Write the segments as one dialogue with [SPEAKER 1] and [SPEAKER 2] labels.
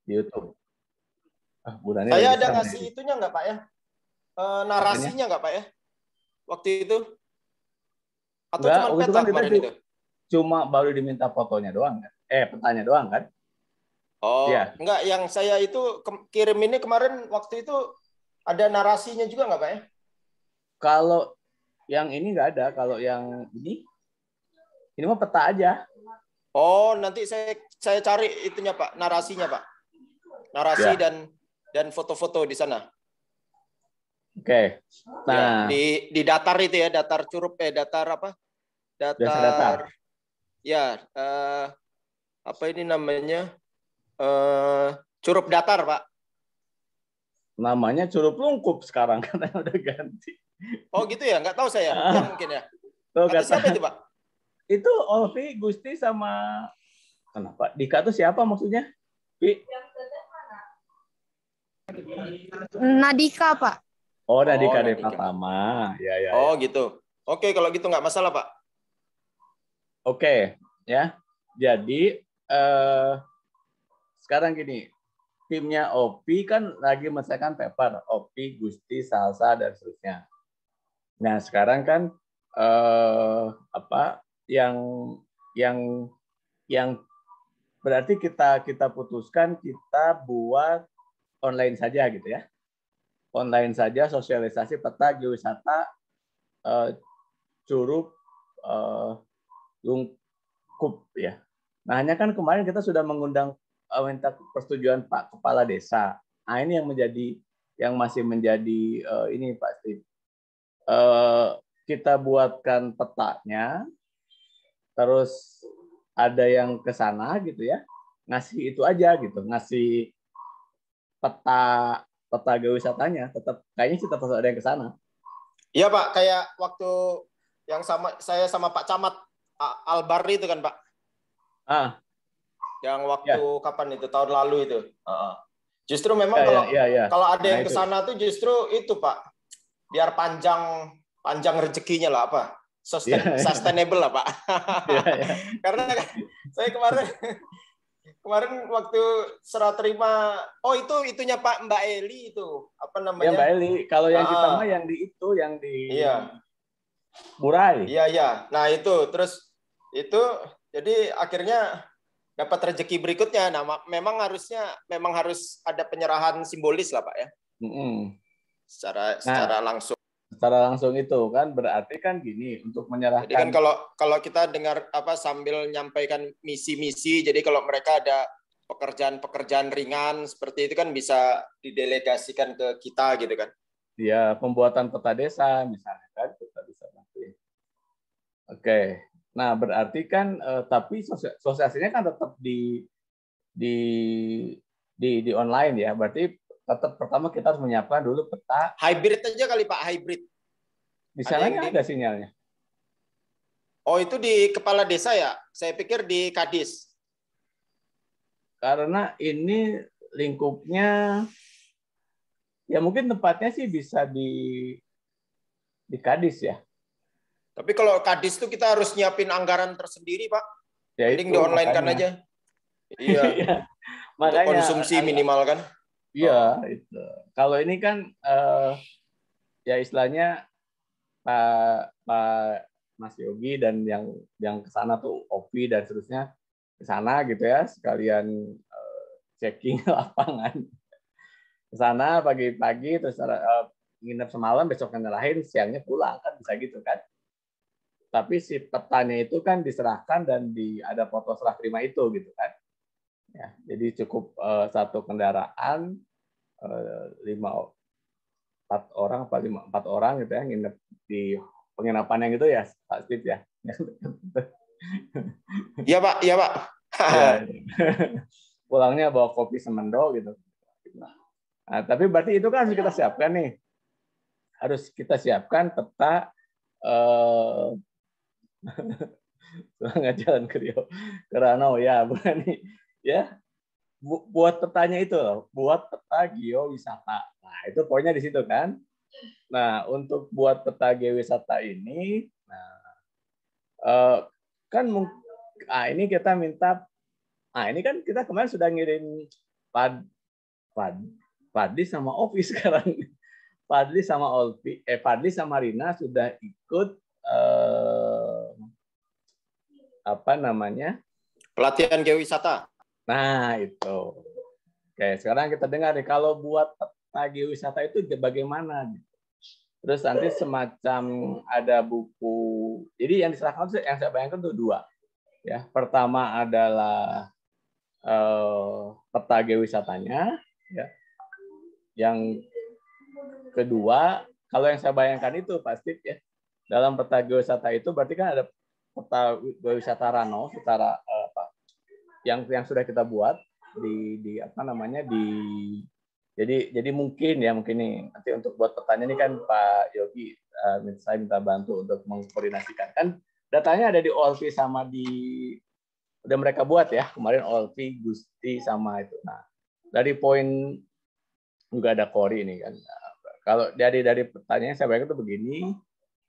[SPEAKER 1] di YouTube. Bu Nani
[SPEAKER 2] Saya
[SPEAKER 1] lagi
[SPEAKER 2] ada
[SPEAKER 1] sama
[SPEAKER 2] ngasih
[SPEAKER 1] ini.
[SPEAKER 2] itunya nggak Pak ya?
[SPEAKER 1] Apanya?
[SPEAKER 2] Narasinya nggak Pak ya? Waktu itu? Atau
[SPEAKER 1] Enggak,
[SPEAKER 2] cuma
[SPEAKER 1] waktu itu
[SPEAKER 2] peta
[SPEAKER 1] kan kita
[SPEAKER 2] kemarin itu?
[SPEAKER 1] cuma baru diminta fotonya doang kan? Petanya doang kan?
[SPEAKER 2] Oh,
[SPEAKER 1] Iya.
[SPEAKER 2] enggak. Yang saya itu kirim ini kemarin waktu itu ada narasinya juga nggak Pak ya?
[SPEAKER 1] Kalau yang ini nggak ada. Kalau yang ini mah peta aja.
[SPEAKER 2] Oh, nanti saya cari itunya Pak, narasinya Pak. Narasi
[SPEAKER 1] Ya.
[SPEAKER 2] dan foto-foto di sana.
[SPEAKER 1] Oke.
[SPEAKER 2] Ya,
[SPEAKER 1] Nah,
[SPEAKER 2] di datar itu ya, datar Curup datar apa?
[SPEAKER 1] desa datar.
[SPEAKER 2] Datar ya, apa ini namanya? Curup datar, Pak.
[SPEAKER 1] Namanya Curug Lungkup sekarang katanya udah ganti.
[SPEAKER 2] Oh, gitu ya? Nggak tahu saya. Ya mungkin ya.
[SPEAKER 1] Tuh
[SPEAKER 2] Kata
[SPEAKER 1] kata
[SPEAKER 2] siapa itu, Pak?
[SPEAKER 1] itu Olvi, Gusti sama kenapa? Dika tuh siapa maksudnya? Vi?
[SPEAKER 3] Nadika, Pak.
[SPEAKER 1] Oh,
[SPEAKER 2] Oh,
[SPEAKER 1] Dika
[SPEAKER 2] Nadika.
[SPEAKER 1] Pratama. Ya.
[SPEAKER 2] Oh, gitu. Oke, kalau gitu nggak masalah, Pak.
[SPEAKER 1] Oke, ya. Jadi sekarang gini, timnya Opi kan lagi menyelesaikan paper, Opi, Gusti, Salsa dan seterusnya. Nah, sekarang kan apa yang yang yang berarti kita putuskan kita buat online saja gitu ya. Online saja sosialisasi peta geowisata Curug Lungkup ya. Nah, hanya kan kemarin kita sudah mengundang minta persetujuan Pak Kepala Desa. Nah, ini yang masih menjadi ini Pak Steve. Kita buatkan petanya, terus ada yang ke sana gitu ya, ngasih itu aja gitu, ngasih peta geowisatanya, tetap kayaknya sih tetap ada yang ke sana.
[SPEAKER 2] Iya, Pak. Kayak waktu yang saya sama Pak Camat Albarri itu kan, Pak. Yang waktu kapan itu? Tahun lalu itu. Justru memang kalau ada yang ke sana tuh justru itu, Pak. Biar panjang rezekinya lah, apa? Sustainable lah, Pak. Karena saya kemarin waktu serah terima, itunya Pak, Mbak Eli itu apa namanya?
[SPEAKER 1] Ya Mbak Eli, kalau yang kita mah yang di Burai.
[SPEAKER 2] Iya. Nah itu terus itu jadi akhirnya dapat rezeki berikutnya. Nah memang harus ada penyerahan simbolis lah Pak ya. Secara langsung.
[SPEAKER 1] Secara langsung itu kan berarti kan gini untuk menyerahkan.
[SPEAKER 2] Jadi kan kalau kita dengar sambil nyampaikan misi-misi, jadi kalau mereka ada pekerjaan ringan seperti itu kan bisa didelegasikan ke kita gitu kan.
[SPEAKER 1] Ya, pembuatan peta desa misalnya kan kita bisa nanti. Oke. Nah, berarti kan tapi sosialisasinya kan tetap di online ya. Berarti tetap pertama kita harus menyiapkan dulu peta.
[SPEAKER 2] Hybrid aja kali Pak, hybrid.
[SPEAKER 1] Di sana ada sinyalnya.
[SPEAKER 2] Oh, itu di kepala desa ya? Saya pikir di Kadis.
[SPEAKER 1] Karena ini lingkupnya ya mungkin tempatnya sih bisa di Kadis ya.
[SPEAKER 2] Tapi kalau Kadis itu kita harus nyiapin anggaran tersendiri, Pak.
[SPEAKER 1] Ya
[SPEAKER 2] mending di online kan aja. Iya. Untuk konsumsi minimal kan.
[SPEAKER 1] Iya, itu. Kalau ini kan ya istilahnya Pak Mas Yogi dan yang ke sana tuh Opi dan seterusnya ke sana gitu ya, sekalian checking lapangan. Ke sana pagi-pagi terus nginep semalam, besok nyerahin, siangnya pulang kan bisa gitu kan. Tapi si petanya itu kan diserahkan dan ada foto serah terima itu gitu kan. Ya, jadi cukup satu kendaraan 4 orang gitu ya nginep di penginapan yang itu ya Pak Steve ya.
[SPEAKER 2] Iya Pak.
[SPEAKER 1] Ya. Pulangnya bawa kopi semendo gitu. Nah, tapi berarti itu kan harus kita siapkan nih. Harus kita siapkan peta nggak jalan ke Rio Kerano ya bukan nih ya buat petanya itu loh, buat peta geowisata. Nah itu poinnya di situ kan. Nah untuk buat peta geowisata ini, kan ini kita minta, ini kan kita kemarin sudah ngirim Fadli sama Ovi sekarang. Fadli sama Rina sudah ikut apa namanya?
[SPEAKER 2] Pelatihan geowisata.
[SPEAKER 1] Nah, itu. Oke, sekarang kita dengar nih, kalau buat peta geowisata itu bagaimana? Terus nanti semacam ada buku. Jadi yang diserahkan, yang saya bayangkan itu dua. Ya, pertama adalah peta geowisatanya. Ya. Yang kedua, kalau yang saya bayangkan itu pasti ya, dalam peta geowisata itu berarti kan ada peta geowisata Rano secara yang sudah kita buat di apa namanya jadi mungkin nih nanti untuk buat petanya ini kan Pak Yogi saya minta bantu untuk mengkoordinasikan, kan datanya ada di Olvi sama udah mereka buat ya kemarin Olvi, Gusti sama itu. Nah, dari poin juga ada Kori ini kan. Nah, kalau dari pertanyaan saya bayangkan itu begini,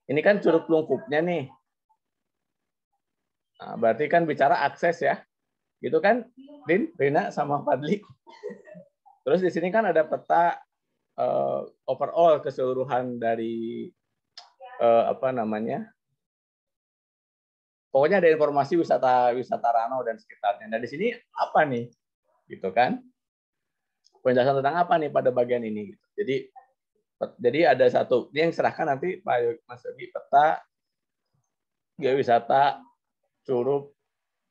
[SPEAKER 1] ini kan curug lungkupnya nih. Nah, berarti kan bicara akses ya. Gitu kan, Rina sama Fadli. Terus di sini kan ada peta overall keseluruhan dari apa namanya? Pokoknya ada informasi wisata Rano dan sekitarnya. Nah, di sini apa nih? Gitu kan? Penjelasan tentang apa nih pada bagian ini gitu. Jadi ada satu, ini yang serahkan nanti Pak Mas Yogi, peta geowisata Curug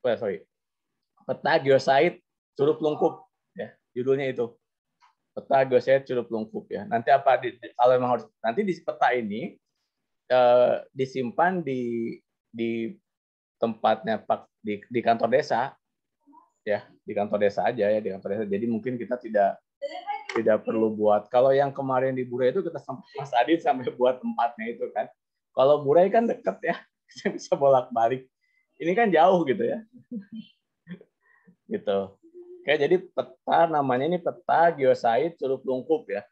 [SPEAKER 1] peta geosite Curug Lungkup ya, judulnya itu. Peta geosite Curug Lungkup ya. Nanti kalau memang harus nanti di peta ini disimpan di tempatnya Pak di kantor desa ya, di kantor desa aja ya, di kantor desa. Jadi mungkin kita tidak perlu buat. Kalau yang kemarin di Burai itu kita Mas Adit sampai buat tempatnya itu kan. Kalau Burai kan deket ya, bisa bolak-balik. Ini kan jauh gitu ya. Gitu. Oke, jadi peta namanya ini peta geosite Curug Lungkup ya.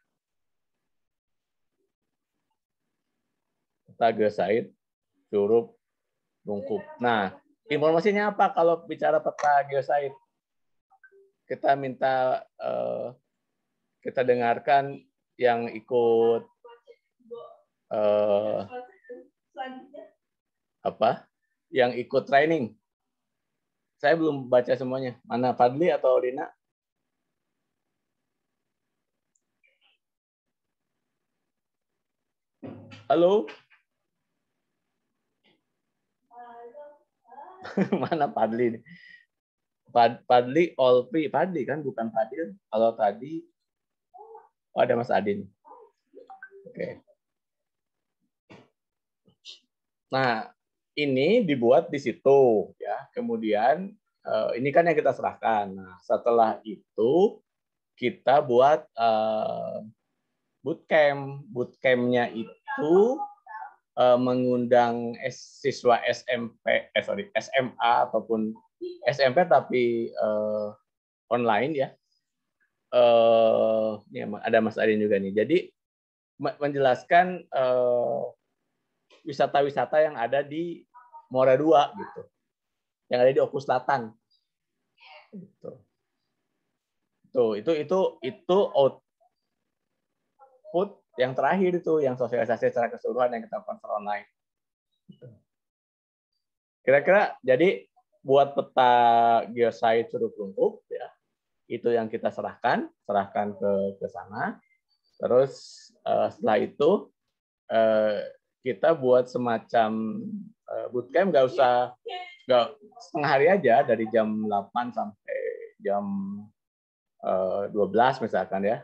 [SPEAKER 1] Peta geosite Curug Lungkup. Nah, informasinya apa kalau bicara peta geosite? Kita minta kita dengarkan yang ikut yang ikut training. Saya belum baca semuanya. Mana Fadli atau Rina? Halo? Mana Fadli? Fadli, Olpi. Fadli kan, bukan Fadil. Kalau tadi, ada Mas Adin. Oke. Nah, ini dibuat di situ ya. Kemudian ini kan yang kita serahkan. Nah, setelah itu kita buat bootcamp. Bootcampnya itu mengundang siswa SMA ataupun SMP tapi online ya. Ini ada Mas Adin juga nih. Jadi menjelaskan wisata-wisata yang ada di Muara II gitu, yang ada di Oku Selatan. Gitu. Tuh, itu output yang terakhir itu, yang sosialisasi secara keseluruhan yang kita lakukan online. Kira-kira jadi buat peta geosite Curug Lungkup ya, itu yang kita serahkan ke sana. Terus setelah itu kita buat semacam bootcamp, nggak setengah hari aja, dari jam 8 sampai jam 12 misalkan ya.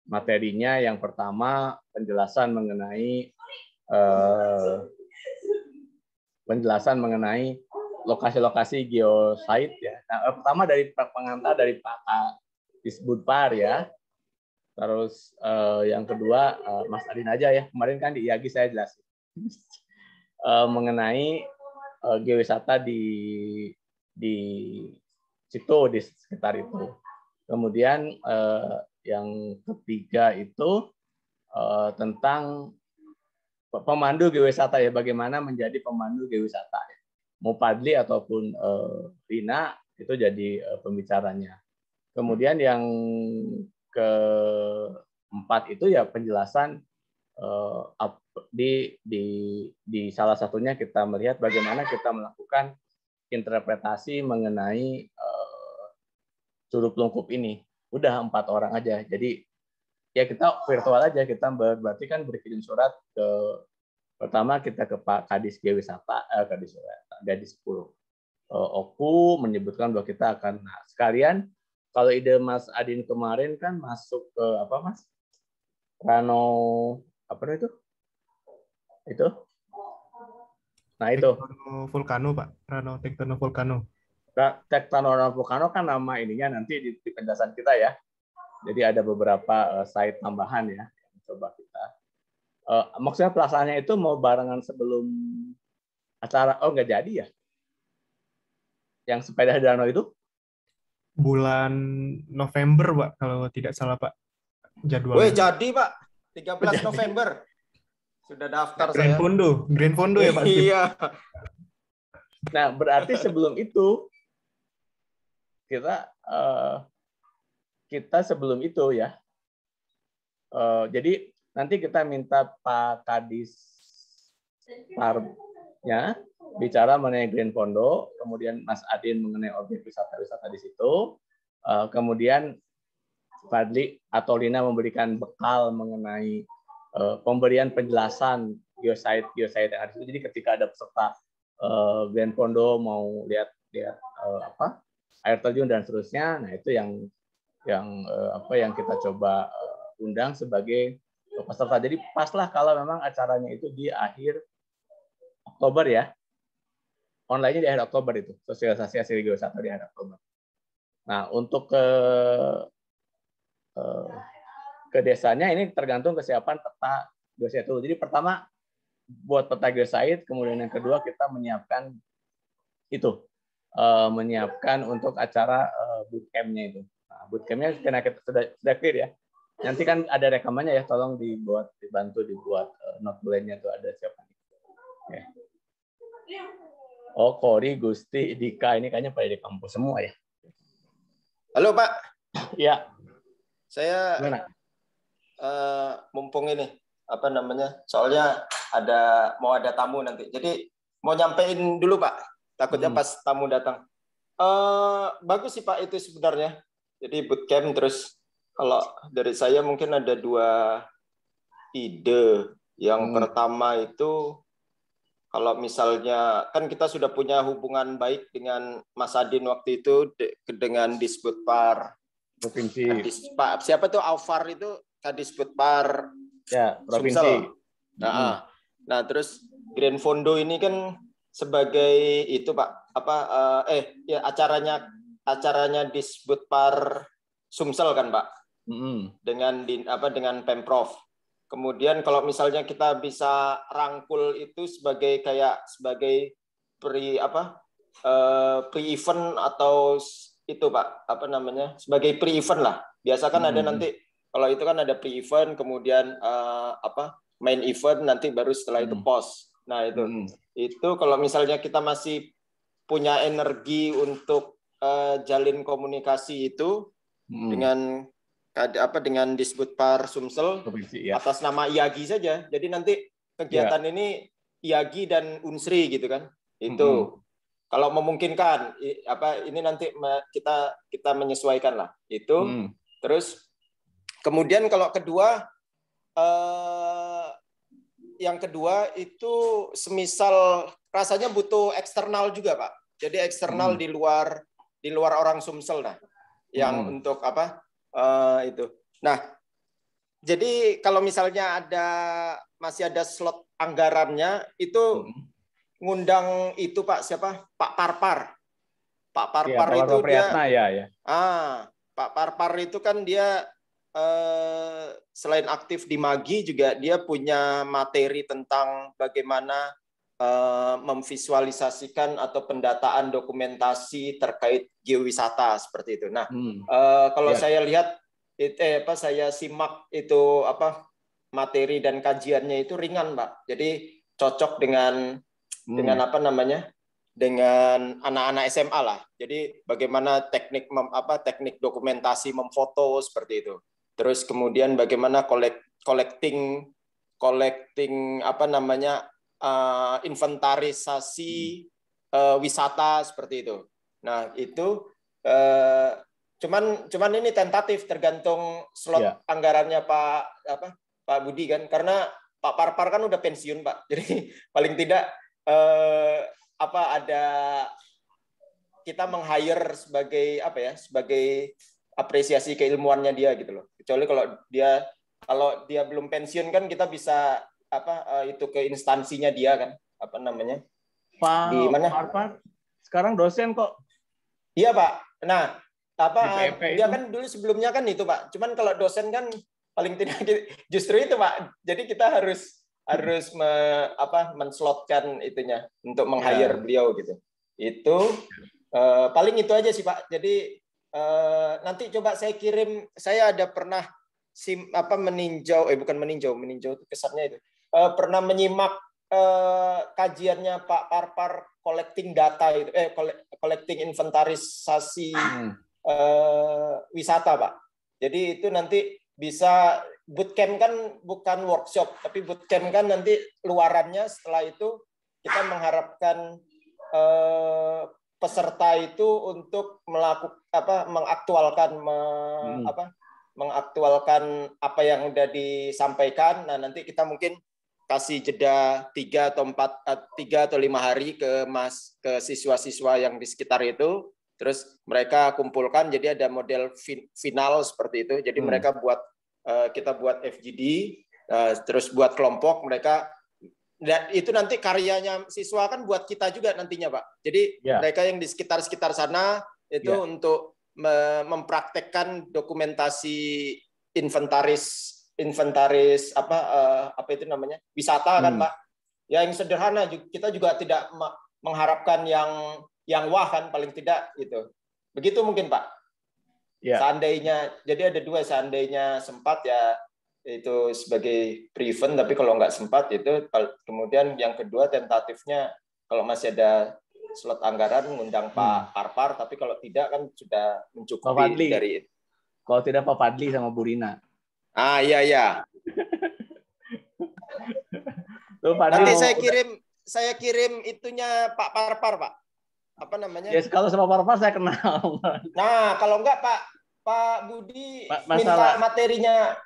[SPEAKER 1] Materinya yang pertama penjelasan mengenai lokasi-lokasi geosite ya. Nah, pertama dari pengantar dari Pak Disbudpar ya. Terus yang kedua Mas Adin aja ya. Kemarin kan di IAGI saya jelasin mengenai geowisata di situ, di sekitar itu. Kemudian yang ketiga itu tentang pemandu geowisata ya, bagaimana menjadi pemandu geowisata ya. Mau Padli ataupun Rina itu jadi pembicaranya. Kemudian yang keempat itu ya penjelasan di salah satunya kita melihat bagaimana kita melakukan interpretasi mengenai curug lungkup ini. Udah 4 orang aja. Jadi ya kita virtual aja, kita berarti kan berkirim surat pertama kita ke Pak Kadis Geowisata, Gadis 10 Oku menyebutkan bahwa kita akan sekalian. Kalau ide Mas Adin kemarin kan masuk ke apa Mas? Rano apa itu? Itu? Nah itu.
[SPEAKER 4] Vulcano Pak, Rano Tektono Vulcano.
[SPEAKER 1] Tektono Vulcano kan nama ininya nanti di penjelasan kita ya. Jadi ada beberapa site tambahan ya yang coba kita. Maksudnya pelaksanaannya itu mau barengan sebelum acara. Oh nggak jadi ya? Yang sepeda danau itu?
[SPEAKER 4] Bulan November, Pak, kalau tidak salah, Pak. Jadwalnya.
[SPEAKER 2] Woi, jadi, Pak. 13 November. Sudah daftar saya.
[SPEAKER 4] Grand Fondo ya, Pak?
[SPEAKER 2] Iya.
[SPEAKER 1] Nah, berarti sebelum itu kita sebelum itu ya. Jadi nanti kita minta Pak Kadis Parnya bicara mengenai Grand Fondo, kemudian Mas Adin mengenai objek wisata-wisata di situ, kemudian Fadli atau Lina memberikan bekal mengenai pemberian penjelasan geosite yang ada di situ. Jadi ketika ada peserta Grand Fondo mau lihat air terjun dan seterusnya, nah itu yang kita coba undang sebagai peserta. Jadi paslah kalau memang acaranya itu di akhir Oktober ya. Online-nya di akhir Oktober itu, sosialisasi hasil geowisata di akhir Oktober. Nah, untuk ke desanya ini tergantung kesiapan peta geosite itu. Jadi pertama buat peta geosite, kemudian yang kedua kita menyiapkan menyiapkan untuk acara bootcamp-nya itu. Nah, bootcamp-nya karena kita sudah clear ya. Nanti kan ada rekamannya ya, tolong dibantu dibuat note bullets-nya tuh ada siapa. Okay. Oh, Kori, Gusti, Dika ini kayaknya pada di kampus semua ya.
[SPEAKER 2] Halo Pak.
[SPEAKER 1] Ya.
[SPEAKER 2] Saya mumpung ini soalnya mau ada tamu nanti. Jadi mau nyampein dulu Pak. Takutnya pas tamu datang. Bagus sih Pak itu sebenarnya. Jadi bootcamp terus kalau dari saya mungkin ada 2 ide. Yang pertama itu kalau misalnya kan kita sudah punya hubungan baik dengan Mas Adin waktu itu dengan Disbudpar
[SPEAKER 1] provinsi.
[SPEAKER 2] Pak siapa tuh Alvar itu Kadisbudpar
[SPEAKER 1] ya provinsi.
[SPEAKER 2] Nah terus Grand Fondo ini kan sebagai itu Pak acaranya Disbudpar Sumsel kan Pak dengan Pemprov. Kemudian kalau misalnya kita bisa rangkul itu sebagai pre-event atau itu Pak, sebagai pre-event lah. Biasa kan ada nanti kalau itu kan ada pre-event, kemudian main event, nanti baru setelah itu post. Nah itu kalau misalnya kita masih punya energi untuk jalin komunikasi itu dengan Disbudpar Sumsel atas nama IAGI saja. Jadi nanti kegiatan ini IAGI dan Unsri gitu kan. Itu kalau memungkinkan ini nanti kita menyesuaikan lah. Itu terus kemudian kalau yang kedua itu semisal rasanya butuh eksternal juga Pak. Jadi eksternal di luar orang Sumsel yang untuk itu. Nah, jadi kalau misalnya masih ada slot anggarannya itu ngundang itu Pak siapa? Pak Parpar. Pak Parpar itu
[SPEAKER 1] Priyatna,
[SPEAKER 2] dia. Pak Parpar itu kan dia selain aktif di Magi juga dia punya materi tentang bagaimana memvisualisasikan atau pendataan dokumentasi terkait geowisata seperti itu. Nah, kalau saya lihat saya simak itu materi dan kajiannya itu ringan, Pak. Jadi cocok dengan dengan anak-anak SMA lah. Jadi bagaimana teknik teknik dokumentasi memfoto seperti itu. Terus kemudian bagaimana collecting inventarisasi wisata seperti itu. Nah, itu cuman ini tentatif tergantung slot anggarannya Pak Budi kan, karena Pak Parpar kan udah pensiun, Pak. Jadi paling tidak ada kita meng-hire sebagai sebagai apresiasi keilmuannya dia gitu loh. Kecuali kalau dia belum pensiun kan kita bisa itu ke instansinya dia kan,
[SPEAKER 1] Pak
[SPEAKER 2] di mana?
[SPEAKER 1] Parpar sekarang dosen kok.
[SPEAKER 2] Iya, Pak. Nah, dia kan dulu sebelumnya kan itu, Pak. Cuman kalau dosen kan paling tidak justru itu, Pak. Jadi kita harus menslotkan itunya untuk meng-hire beliau gitu. Itu paling itu aja sih, Pak. Jadi nanti coba saya ada pernah meninjau itu kesannya itu. Pernah menyimak kajiannya Pak Parpar collecting data itu, collecting inventarisasi wisata, Pak. Jadi itu nanti bisa bootcamp kan bukan workshop, tapi bootcamp kan nanti luarannya setelah itu kita mengharapkan peserta itu untuk mengaktualkan apa yang sudah disampaikan. Nah, nanti kita mungkin kasih jeda 3 atau 5 hari ke siswa-siswa yang di sekitar itu, terus mereka kumpulkan, jadi ada model final seperti itu. Jadi mereka kita buat FGD, terus buat kelompok mereka. Dan itu nanti karyanya siswa kan buat kita juga nantinya, Pak. Jadi mereka yang di sekitar sana itu untuk mempraktekkan dokumentasi inventaris itu namanya wisata kan, Pak. Ya yang sederhana, kita juga tidak mengharapkan yang wah kan, paling tidak itu. Begitu mungkin, Pak. Seandainya, jadi ada 2, seandainya sempat ya itu sebagai pre-event, tapi kalau nggak sempat itu kemudian yang kedua tentatifnya kalau masih ada slot anggaran ngundang Pak Parpar, tapi kalau tidak kan sudah mencukupi dari itu.
[SPEAKER 1] Kalau tidak Pak Fadli sama Bu Rina.
[SPEAKER 2] Iya. Nanti saya kirim itunya Pak Parpar, Pak. Apa namanya?
[SPEAKER 1] Ya, kalau sama Parpar saya kenal.
[SPEAKER 2] Nah, kalau enggak Pak Budi minta materinya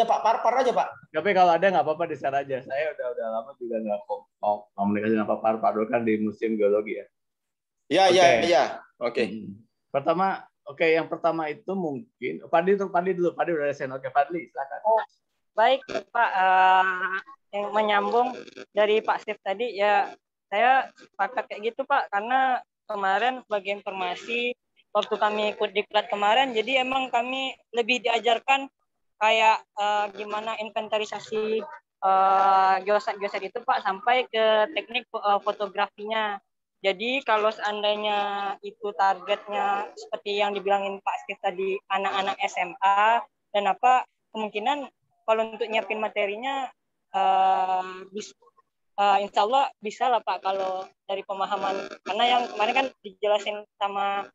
[SPEAKER 2] Pak Parpar aja, Pak.
[SPEAKER 1] Tapi kalau ada nggak apa-apa di sana aja. Saya udah lama juga nggak komunikasi dengan Pak Parpar, dulu kan di Museum Geologi ya.
[SPEAKER 2] Iya. Oke.
[SPEAKER 1] Yang pertama itu mungkin Fadli dulu. Fadli udah resen. Oke, Fadli, silakan.
[SPEAKER 5] Baik, Pak. Yang menyambung dari Pak Steve tadi, ya saya sepakat kayak gitu, Pak. Karena kemarin sebagai informasi, waktu kami ikut diklat kemarin, jadi emang kami lebih diajarkan kayak gimana inventarisasi geoset itu, Pak, sampai ke teknik fotografinya. Jadi kalau seandainya itu targetnya seperti yang dibilangin Pak Steve tadi, anak-anak SMA, dan kemungkinan kalau untuk nyiapin materinya insya Allah bisa lah, Pak, kalau dari pemahaman. Karena yang kemarin kan dijelasin sama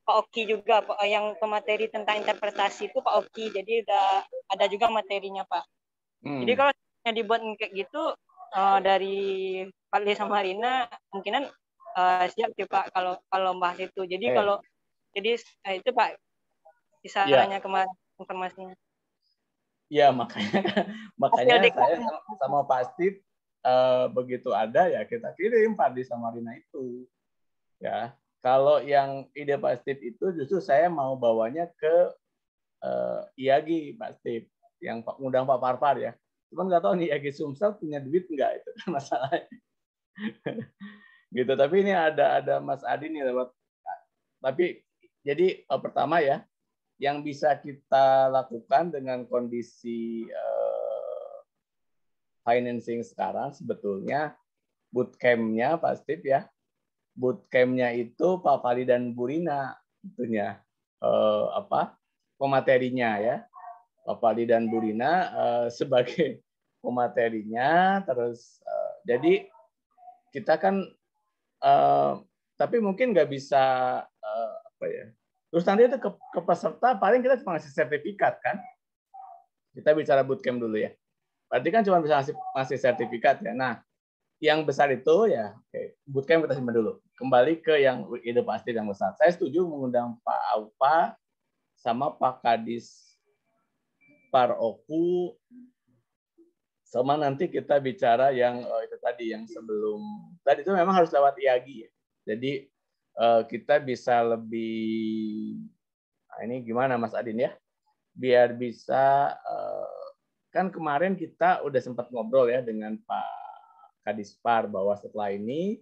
[SPEAKER 5] Pak Oki juga, Pak, yang pemateri tentang interpretasi itu Pak Oki, jadi udah ada juga materinya, Pak. Jadi kalau dibuat kayak gitu dari Pak Lee sama Rina, kemungkinan siap sih, Pak, kalau bahas itu. Jadi itu Pak bisa nanya kemarin informasinya.
[SPEAKER 1] Ya, makanya saya sama Pak Steve begitu ada ya kita kirim Pak Lee sama Rina itu. Ya. Kalau yang ide Pak Steve itu justru saya mau bawanya ke IAGI, Pak Steve, yang ngundang Pak Parpar ya. Cuman nggak tahu nih IAGI Sumsel punya duit nggak, itu kan masalahnya. Gitu. Tapi ini ada Mas Adi nih lewat. Tapi jadi pertama ya, yang bisa kita lakukan dengan kondisi financing sekarang sebetulnya bootcamp-nya Pak Steve ya. Bootcamp-nya itu Pak Fadli dan Bu Rina tentunya pematerinya ya. Pak Fadli dan Bu Rina sebagai pematerinya, terus jadi kita kan tapi mungkin nggak bisa apa ya. Terus nanti itu ke peserta paling kita cuma ngasih sertifikat kan. Kita bicara bootcamp dulu ya. Berarti kan cuma bisa ngasih sertifikat ya. Nah, yang besar itu ya, bootcamp kita simpan dulu. Kembali ke yang ide pasti yang besar. Saya setuju mengundang Pak Aupa sama Pak Kadis Paroku, sama nanti kita bicara yang itu tadi yang sebelum tadi itu memang harus lewat IAGI ya. Jadi kita bisa lebih, nah ini gimana Mas Adin ya? Biar bisa kan kemarin kita udah sempat ngobrol ya dengan Pak Kadispar bahwa setelah ini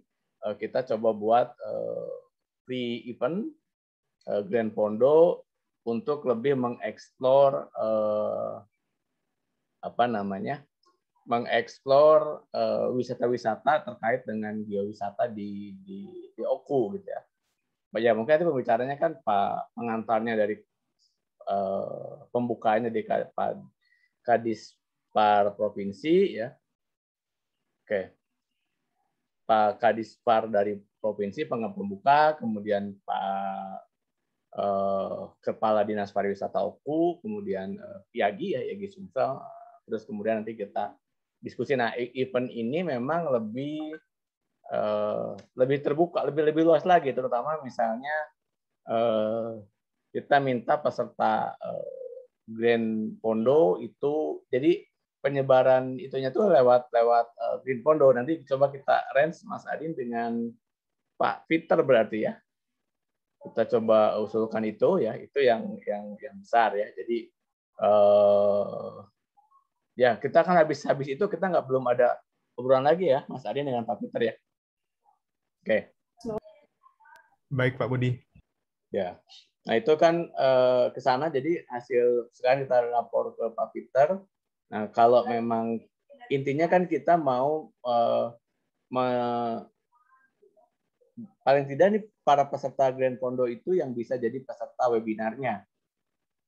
[SPEAKER 1] kita coba buat free event Grand Pondo untuk lebih mengeksplor apa namanya, mengeksplor wisata-wisata terkait dengan geowisata di Oku gitu ya. Ya mungkin itu pembicaranya kan Pak pengantarnya dari pembukaannya di Pak Kadispar Provinsi ya. Oke. Pak Kadispar dari provinsi pembuka, kemudian Pak Kepala Dinas Pariwisata Oku, kemudian Yagi ya, Yagi Sumsel, terus kemudian nanti kita diskusi. Nah, event ini memang lebih terbuka, lebih luas lagi, terutama misalnya kita minta peserta Grand Pondo itu, jadi penyebaran itunya tuh lewat Green Pondo. Nanti coba kita range Mas Adin dengan Pak Peter berarti ya. Kita coba usulkan itu ya, itu yang besar ya. Jadi ya kita kan habis itu kita belum ada obrolan lagi ya Mas Adin dengan Pak Peter ya. Oke.
[SPEAKER 4] Baik Pak Budi.
[SPEAKER 1] Ya. Nah itu kan ke sana, jadi hasil sekarang kita lapor ke Pak Peter. Nah kalau memang intinya kan kita mau paling tidak nih para peserta Grand Pondo itu yang bisa jadi peserta webinarnya.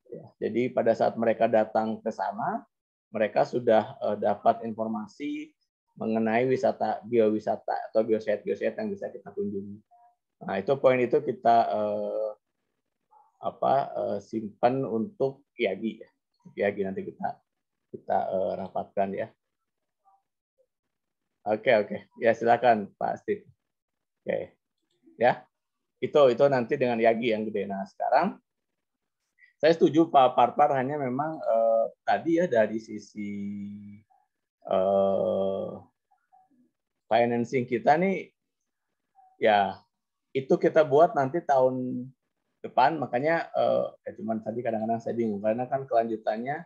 [SPEAKER 1] Ya, jadi pada saat mereka datang ke sana, mereka sudah dapat informasi mengenai biowisata atau geosite yang bisa kita kunjungi. Nah itu poin itu kita simpan untuk IAGI ya. IAGI nanti kita rapatkan ya. Oke. Ya silakan Pak Steve. Oke. Ya. Itu nanti dengan IAGI yang gede. Nah, sekarang saya setuju Pak Parpar, hanya memang tadi ya dari sisi financing kita nih ya itu kita buat nanti tahun depan, makanya cuman tadi kadang-kadang saya bingung karena kan kelanjutannya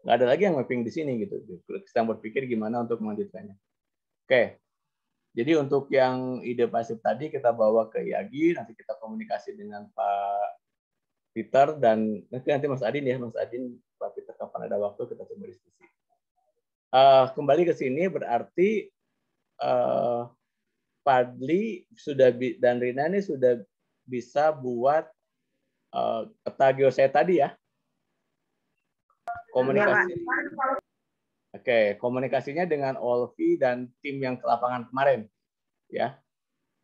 [SPEAKER 1] nggak ada lagi yang mapping di sini gitu. Kita berpikir gimana untuk melanjutkannya. Oke. Jadi untuk yang ide pasif tadi kita bawa ke IAGI, nanti kita komunikasi dengan Pak Peter dan nanti Mas Adin ya, Mas Adin, Pak Peter kapan ada waktu kita coba diskusi. Kembali ke sini berarti Padli dan Rina ini sudah bisa buat peta geosite tadi ya. Komunikasi. Oke, komunikasinya dengan Olvi dan tim yang ke lapangan kemarin, ya,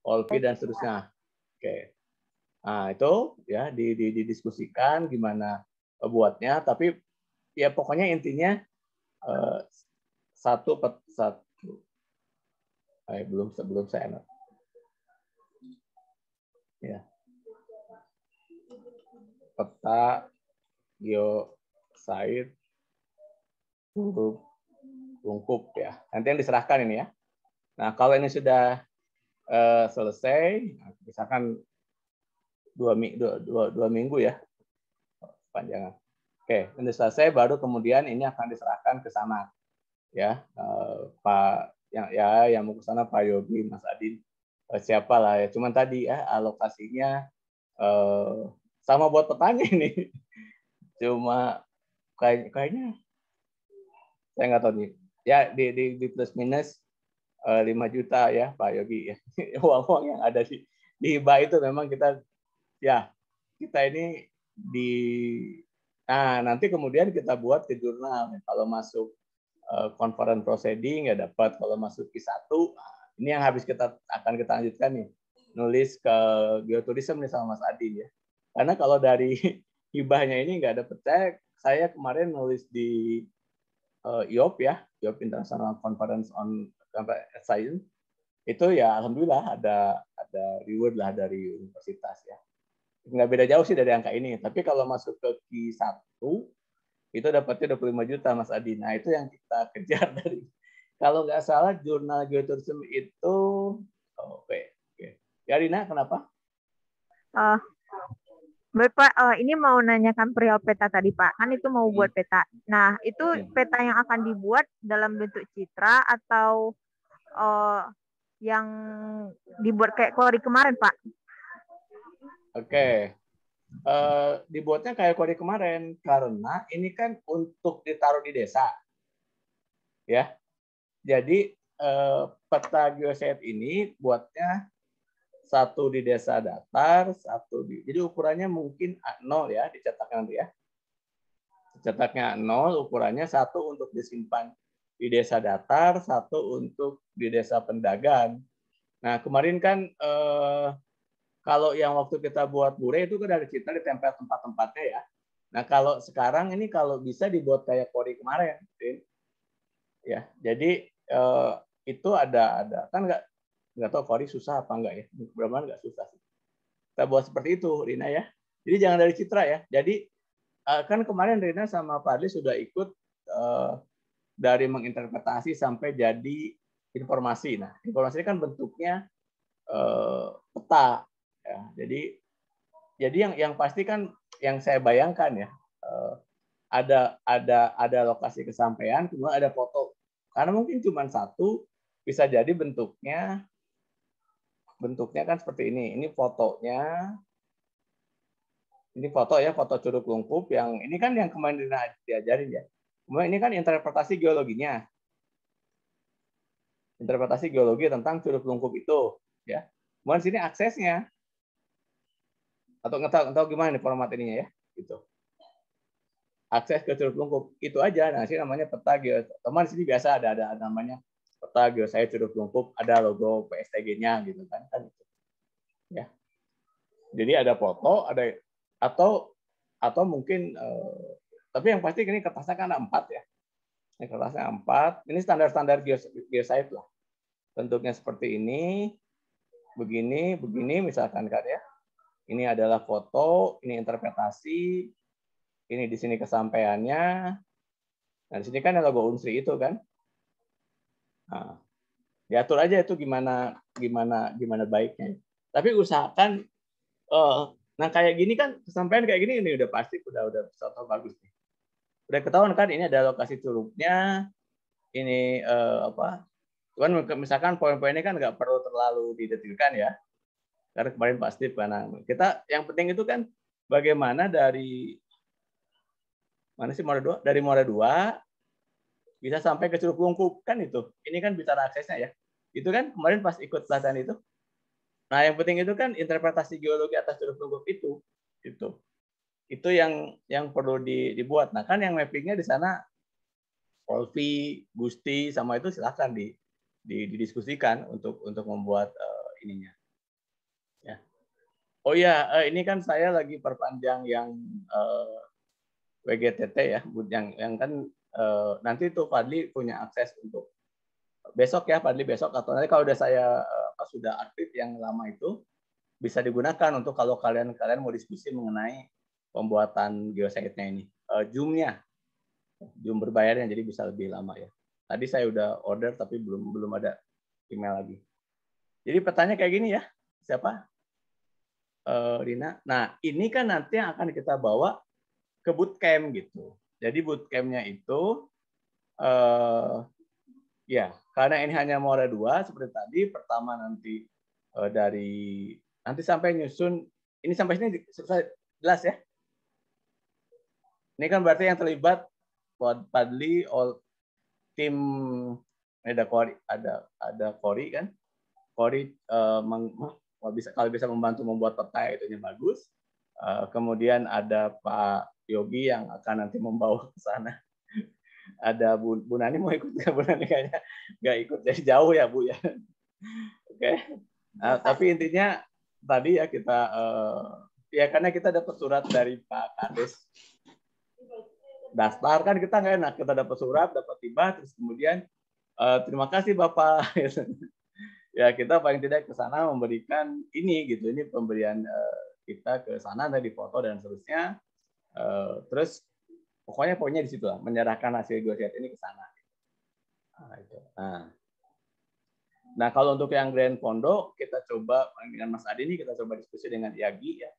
[SPEAKER 1] Olvi dan seterusnya. Oke, nah itu ya didiskusikan gimana buatnya, tapi ya pokoknya intinya sebelum saya ya, peta geosite lengkap ya. Nanti yang diserahkan ini ya. Nah kalau ini sudah selesai, misalkan 2 minggu ya panjangan. Oke, ini selesai baru kemudian ini akan diserahkan ke sana ya, Pak yang mau ke sana Pak Yogi, Mas Adin, siapa lah ya. Cuman tadi ya alokasinya sama buat petani ini. Cuma kayaknya saya nggak tahu nih. Ya di plus minus 5 juta ya Pak Yogi ya. Uang yang ada di hibah itu memang kita ini nanti kemudian kita buat ke jurnal. Kalau masuk conference proceeding ya dapat, kalau masuk Q1 Ini yang habis akan kita lanjutkan nih, nulis ke geoturism nih sama Mas Adi ya. Karena kalau dari hibahnya ini nggak ada percaya, saya kemarin nulis di IOP ya, IOP International Conference on Science, itu ya alhamdulillah ada reward lah dari universitas ya. Nggak beda jauh sih dari angka ini. Tapi kalau masuk ke Q1 itu dapatnya 25 juta Mas Adi. Nah itu yang kita kejar dari, kalau nggak salah jurnal geoturism itu oke. Ya Rina, kenapa?
[SPEAKER 3] Baik Pak, ini mau nanyakan perihal peta tadi Pak. Kan itu mau buat peta. Nah itu peta yang akan dibuat dalam bentuk citra atau yang dibuat kayak Kori kemarin, Pak?
[SPEAKER 1] Oke. Dibuatnya kayak Kori kemarin karena ini kan untuk ditaruh di desa. Ya. Jadi peta geoset ini buatnya satu di desa datar, satu di, jadi ukurannya mungkin A0 ya, dicetaknya nanti ya. Cetaknya 0, ukurannya satu untuk disimpan di desa datar, satu untuk di desa pendagang. Nah, kemarin kan kalau yang waktu kita buat Bure itu kan dari citra ditempel tempat-tempatnya ya. Nah, kalau sekarang ini kalau bisa dibuat kayak Kori kemarin, ya. Jadi itu ada kan nggak tahu Kori susah apa enggak ya. Benar-benar nggak susah sih. Kita buat seperti itu, Rina ya. Jadi jangan dari citra ya. Jadi kan kemarin Rina sama Pak Adli sudah ikut dari menginterpretasi sampai jadi informasi. Nah, informasi ini kan bentuknya peta. Ya. Jadi yang pasti kan yang saya bayangkan ya ada lokasi kesampaian, kemudian ada foto. Karena mungkin cuma satu, bisa jadi bentuknya kan seperti ini. Ini fotonya. Ini foto ya, foto Curug Lungkup yang ini kan yang kemarin diajarin ya. Kemudian ini kan interpretasi geologinya. Interpretasi geologi tentang Curug Lungkup itu, ya. Kemudian sini aksesnya. Atau nggak tahu gimana nih format ininya ya, gitu. Akses ke Curug Lungkup itu aja. Nah, sini namanya peta geo. Teman di sini biasa ada namanya peta geosait Curug Lungkup, ada logo PSTG-nya gitu kan gitu. Ya. Jadi ada foto, ada atau mungkin tapi yang pasti ini kertasnya kan ada 4 ya. Ini kertasnya 4. Ini standar geosite lah. Bentuknya seperti ini, begini misalkan kan ya. Ini adalah foto, ini interpretasi, ini di sini kesampaiannya. Nah, di sini kan ada logo Unsri itu kan. Nah, diatur aja itu gimana baiknya. Tapi usahakan nah kayak gini kan kesampaian kayak gini ini udah pasti udah contoh bagus nih. Udah ketahuan kan ini ada lokasi curugnya, ini cuman misalkan poin-poinnya kan nggak perlu terlalu didetilkan ya, karena kemarin Pak Steve karena kita yang penting itu kan bagaimana dari mana sih Muara 2 dari Muara 2 bisa sampai ke Curug Lungkup kan itu, ini kan bicara aksesnya ya, itu kan kemarin pas ikut pelatihan itu. Nah yang penting itu kan interpretasi geologi atas Curug Lungkup itu yang perlu dibuat. Nah kan yang mappingnya di sana Polvi, Gusti sama itu silakan didiskusikan untuk membuat ininya. Ya. Oh ya, ini kan saya lagi perpanjang yang WGTT ya, yang kan nanti tuh Fadli punya akses untuk besok ya Fadli besok atau nanti kalau udah saya sudah aktif yang lama itu bisa digunakan untuk kalau kalian mau diskusi mengenai pembuatan geosite-nya ini. Zoom berbayarnya jadi bisa lebih lama ya. Tadi saya udah order tapi belum ada email lagi. Jadi petanya kayak gini ya. Siapa? Rina. Nah, ini kan nanti yang akan kita bawa ke bootcamp gitu. Jadi bootcamp-nya itu ya, karena ini hanya Muara 2 seperti tadi, pertama nanti dari nanti sampai nyusun ini sampai sini jelas ya. Ini kan berarti yang terlibat Padli, tim ada Kori kan. Kori kalau bisa membantu membuat peta itunya bagus. Kemudian ada Pak Yogi yang akan nanti membawa ke sana. Ada Bu Nani mau ikut nggak? Bu Nani kayaknya nggak ikut, jadi jauh ya Bu ya. Oke. Nah, tapi intinya tadi ya kita ya karena kita dapat surat dari Pak Kades daftar kan kita nggak enak, kita dapat surat, dapat tiba, terus kemudian terima kasih Bapak. Ya kita paling tidak ke sana memberikan ini gitu, ini pemberian kita ke sana dari foto dan seterusnya. Terus pokoknya di situ lah, menyerahkan hasil negosiasi ini ke sana. Nah, kalau untuk yang Grand Pondok kita coba dengan Mas Adi ini kita coba diskusi dengan Yagi ya.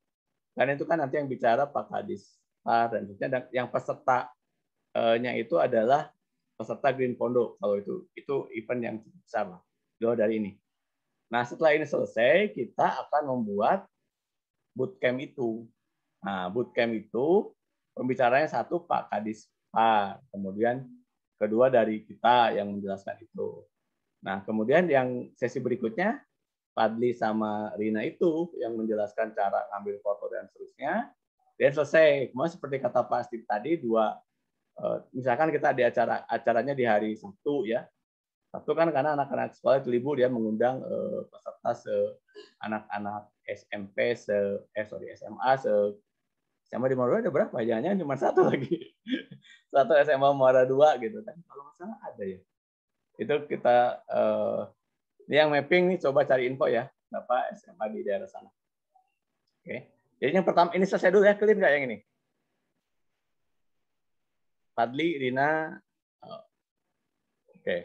[SPEAKER 1] Karena itu kan nanti yang bicara Pak Kadis dan yang pesertanya itu adalah peserta Green Pondok. Kalau itu event yang cukup besar lah, dua dari ini. Nah, setelah ini selesai, kita akan membuat bootcamp itu. Nah, bootcamp itu pembicaranya satu Pak Kadis Par, kemudian kedua dari kita yang menjelaskan itu. Nah, kemudian yang sesi berikutnya Fadli sama Rina itu yang menjelaskan cara ambil foto dan seterusnya. Dan selesai. Kemudian seperti kata Pak Steve tadi, misalkan kita di acaranya di hari Sabtu ya. Sabtu kan karena anak-anak sekolah itu libur ya, mengundang peserta anak-anak SMP SMA SMA di Muara ada berapa? Jangan cuma satu lagi. Satu SMA Muara 2 gitu kan. Kalau nggak salah ada ya. Itu kita yang mapping nih coba cari info ya, Bapak SMA di daerah sana. Oke. Jadi yang pertama ini selesai dulu ya, clear nggak yang ini? Fadli, Rina, oke.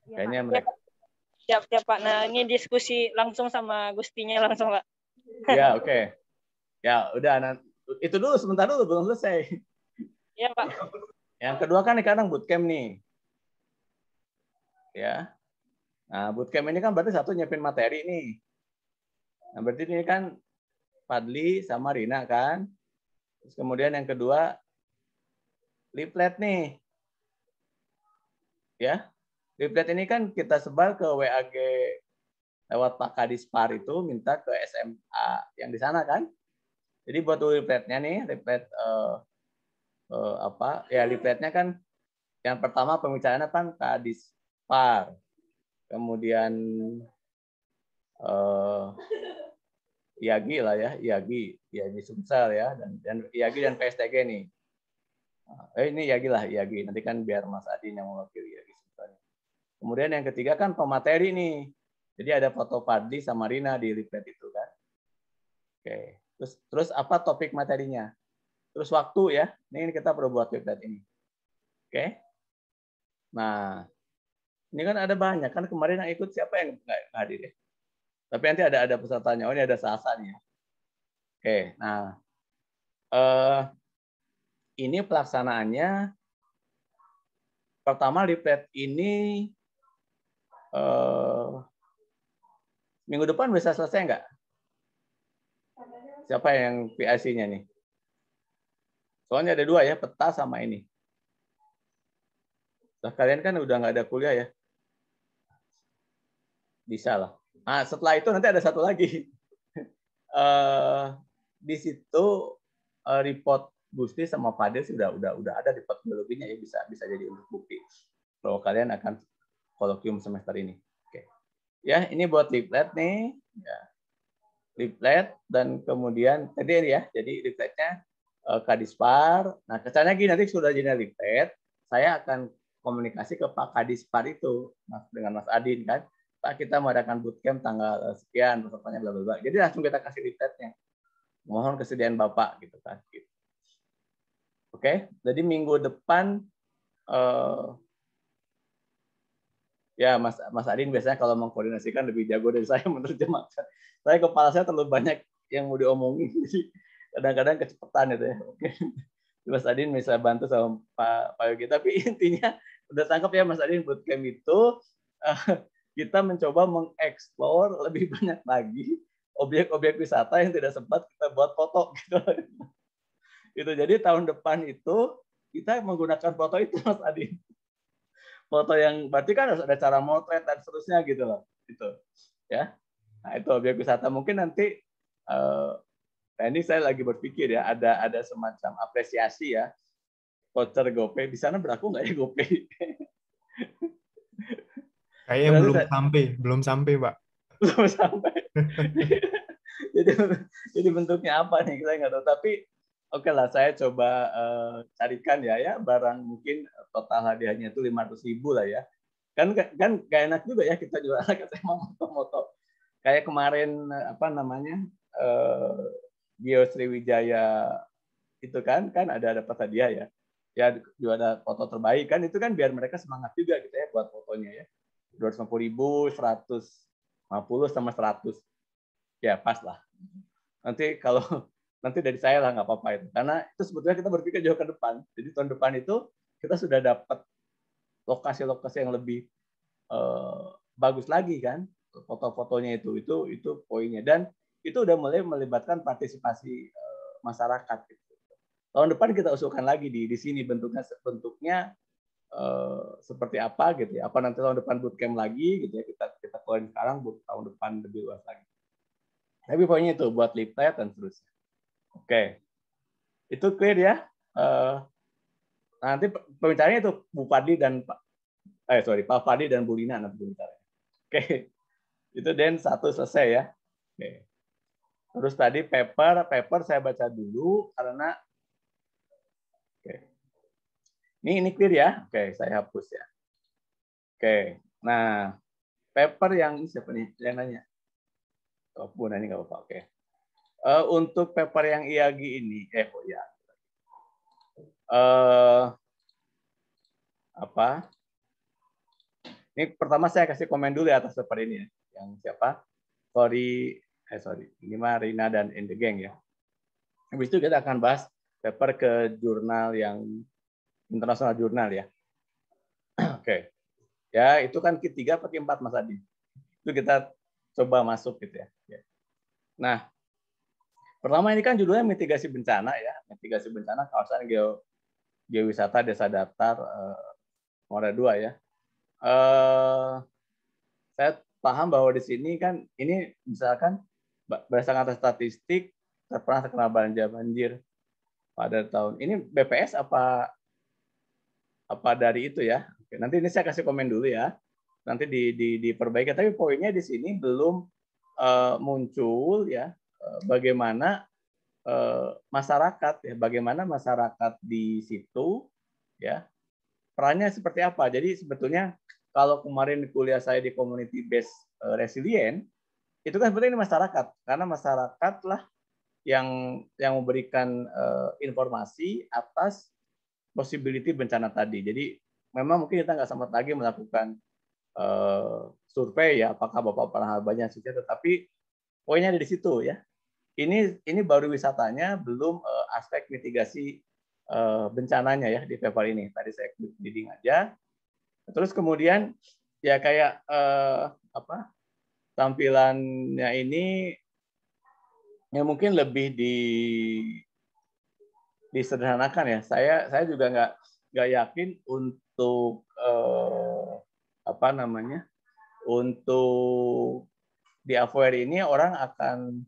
[SPEAKER 1] Kayaknya mereka.
[SPEAKER 5] Siap Pak. Nah ini diskusi langsung sama Gustinya langsung Pak.
[SPEAKER 1] Ya oke. Ya udah, itu dulu sebentar dulu belum selesai.
[SPEAKER 5] Iya Pak.
[SPEAKER 1] Yang kedua kan sekarang bootcamp nih. Ya. Nah, bootcamp ini kan berarti satu nyiapin materi nih. Nah, berarti ini kan Fadli sama Rina kan. Terus kemudian yang kedua leaflet nih. Ya. Leaflet ini kan kita sebar ke WAG lewat Pak Kadispar itu minta ke SMA yang di sana kan. Jadi buat leafletnya nih, leaflet leafletnya kan yang pertama pembicaraannya kan Kadispar. Kemudian IAGI lah ya, IAGI Sumsel ya, dan IAGI dan PSTG nih. Ini IAGI lah, IAGI. Nanti kan biar Mas Adin yang mewakili IAGI Sumsel. Kemudian yang ketiga kan pemateri nih. Jadi ada foto Fadli sama Rina di leaflet itu kan. Oke. Terus apa topik materinya? Terus waktu ya. Ini kita perlu buat leaflet ini. Oke. Nah, ini kan ada banyak kan kemarin yang ikut siapa yang nggak hadir ya? Tapi nanti ada pesertanya. Oh ini ada Sasa nih ya. Oke, nah ini pelaksanaannya pertama leaflet ini minggu depan bisa selesai nggak? Siapa yang PIC-nya nih? Soalnya ada dua ya, peta sama ini. Nah, kalian kan udah nggak ada kuliah ya? Bisa lah. Nah, setelah itu nanti ada satu lagi. Di situ report Gusti sama Fadil sudah ada report biologinya ya, bisa jadi untuk bukti kalau kalian akan kolokium semester ini. Oke. Ya, ini buat leaflet nih. Ya. Leaflet dan kemudian tadi ya, jadi leafletnya Kadispar. Nah, kesannya gini, nanti sudah jadi leaflet, saya akan komunikasi ke Pak Kadispar itu dengan Mas Adin kan. Pak, kita mengadakan bootcamp tanggal sekian, pesertanya bla bla bla. Jadi langsung kita kasih leafletnya. Mohon kesediaan Bapak gitu kan. Gitu. Oke, jadi minggu depan ya Mas Adin biasanya kalau mengkoordinasikan lebih jago dari saya menerjemahkan. Saya kepala saya terlalu banyak yang mau diomongin, jadi kadang-kadang kecepatan itu ya. Oke. Mas Adin bisa bantu sama Pak Yogi. Tapi intinya udah tangkap ya Mas Adin, bootcamp itu kita mencoba mengeksplor lebih banyak lagi objek-objek wisata yang tidak sempat kita buat foto gitu. Gitu. Jadi tahun depan itu kita menggunakan foto itu Mas Adin. Foto yang berarti kan harus ada cara motret dan seterusnya gitu loh. Gitu. Ya. Nah, itu objek wisata mungkin nanti ini saya lagi berpikir ya ada semacam apresiasi ya. Voucher GoPay di sana berlaku nggak ya GoPay?
[SPEAKER 4] Kayaknya belum sampai, Pak.
[SPEAKER 1] Belum sampai. jadi, jadi bentuknya apa nih? Saya nggak tahu. Tapi oke lah, saya coba carikan ya barang mungkin total hadiahnya itu 500.000 lah ya. Kan gak enak juga ya kita jual anak SMA moto-moto. Kayak kemarin apa namanya Gio Sriwijaya itu kan ada dapat hadiah ya. Ya juara foto terbaik kan, itu kan biar mereka semangat juga gitu ya buat fotonya ya. 250.000, 150 sama 100. Ya pas lah. Nanti kalau nanti dari saya lah nggak apa-apa itu. Karena itu sebetulnya kita berpikir jauh ke depan. Jadi tahun depan itu kita sudah dapat lokasi-lokasi yang lebih bagus lagi kan, foto-fotonya itu poinnya, dan itu udah mulai melibatkan partisipasi masyarakat gitu. Tahun depan kita usulkan lagi di sini bentuknya seperti apa gitu ya. Apa nanti tahun depan bootcamp lagi gitu ya, kita keluarin sekarang, tahun depan lebih luas lagi. Tapi poinnya itu buat leaflet dan seterusnya. Oke, itu clear ya. Nanti pembicaranya itu Bu Fadli dan Pak Fadli dan Bu Lina nanti pembicaranya. Oke, itu dan 1 selesai ya. Oke. Terus tadi paper saya baca dulu karena ini clear ya. Oke, saya hapus ya. Oke, nah paper yang siapa nih yang nanya? Oh, Bu Nani nggak apa-apa. Oke. Untuk paper yang IAGI ini, apa? Ini pertama saya kasih komen dulu ya atas paper ini ya. Yang siapa? Ini mah Rina dan In the Gang ya. Habis itu kita akan bahas paper ke jurnal yang internasional jurnal ya. Oke. Ya, itu kan Q3 atau Q4 Mas Adi. Itu kita coba masuk gitu ya. Nah, pertama ini kan judulnya mitigasi bencana ya. Mitigasi bencana kawasan geowisata Desa Datar Muara II ya. Saya paham bahwa di sini kan ini misalkan berdasarkan statistik pernah terkena banjir pada tahun ini BPS apa dari itu ya. Oke, nanti ini saya kasih komen dulu ya. Nanti diperbaiki. Tapi poinnya di sini belum muncul ya bagaimana masyarakat ya, bagaimana masyarakat di situ ya perannya seperti apa. Jadi sebetulnya kalau kemarin kuliah saya di community based resilient itu kan sebetulnya ini masyarakat, karena masyarakat lah yang memberikan informasi atas possibility bencana tadi. Jadi memang mungkin kita nggak sempat lagi melakukan survei ya, apakah Bapak pernah banyak sih, tetapi poinnya ada di situ ya. Ini baru wisatanya, belum aspek mitigasi bencananya ya di paper ini. Tadi saya leading aja. Terus kemudian ya kayak tampilannya ini ya mungkin lebih disederhanakan ya. Saya juga nggak yakin untuk untuk di Avoer ini orang akan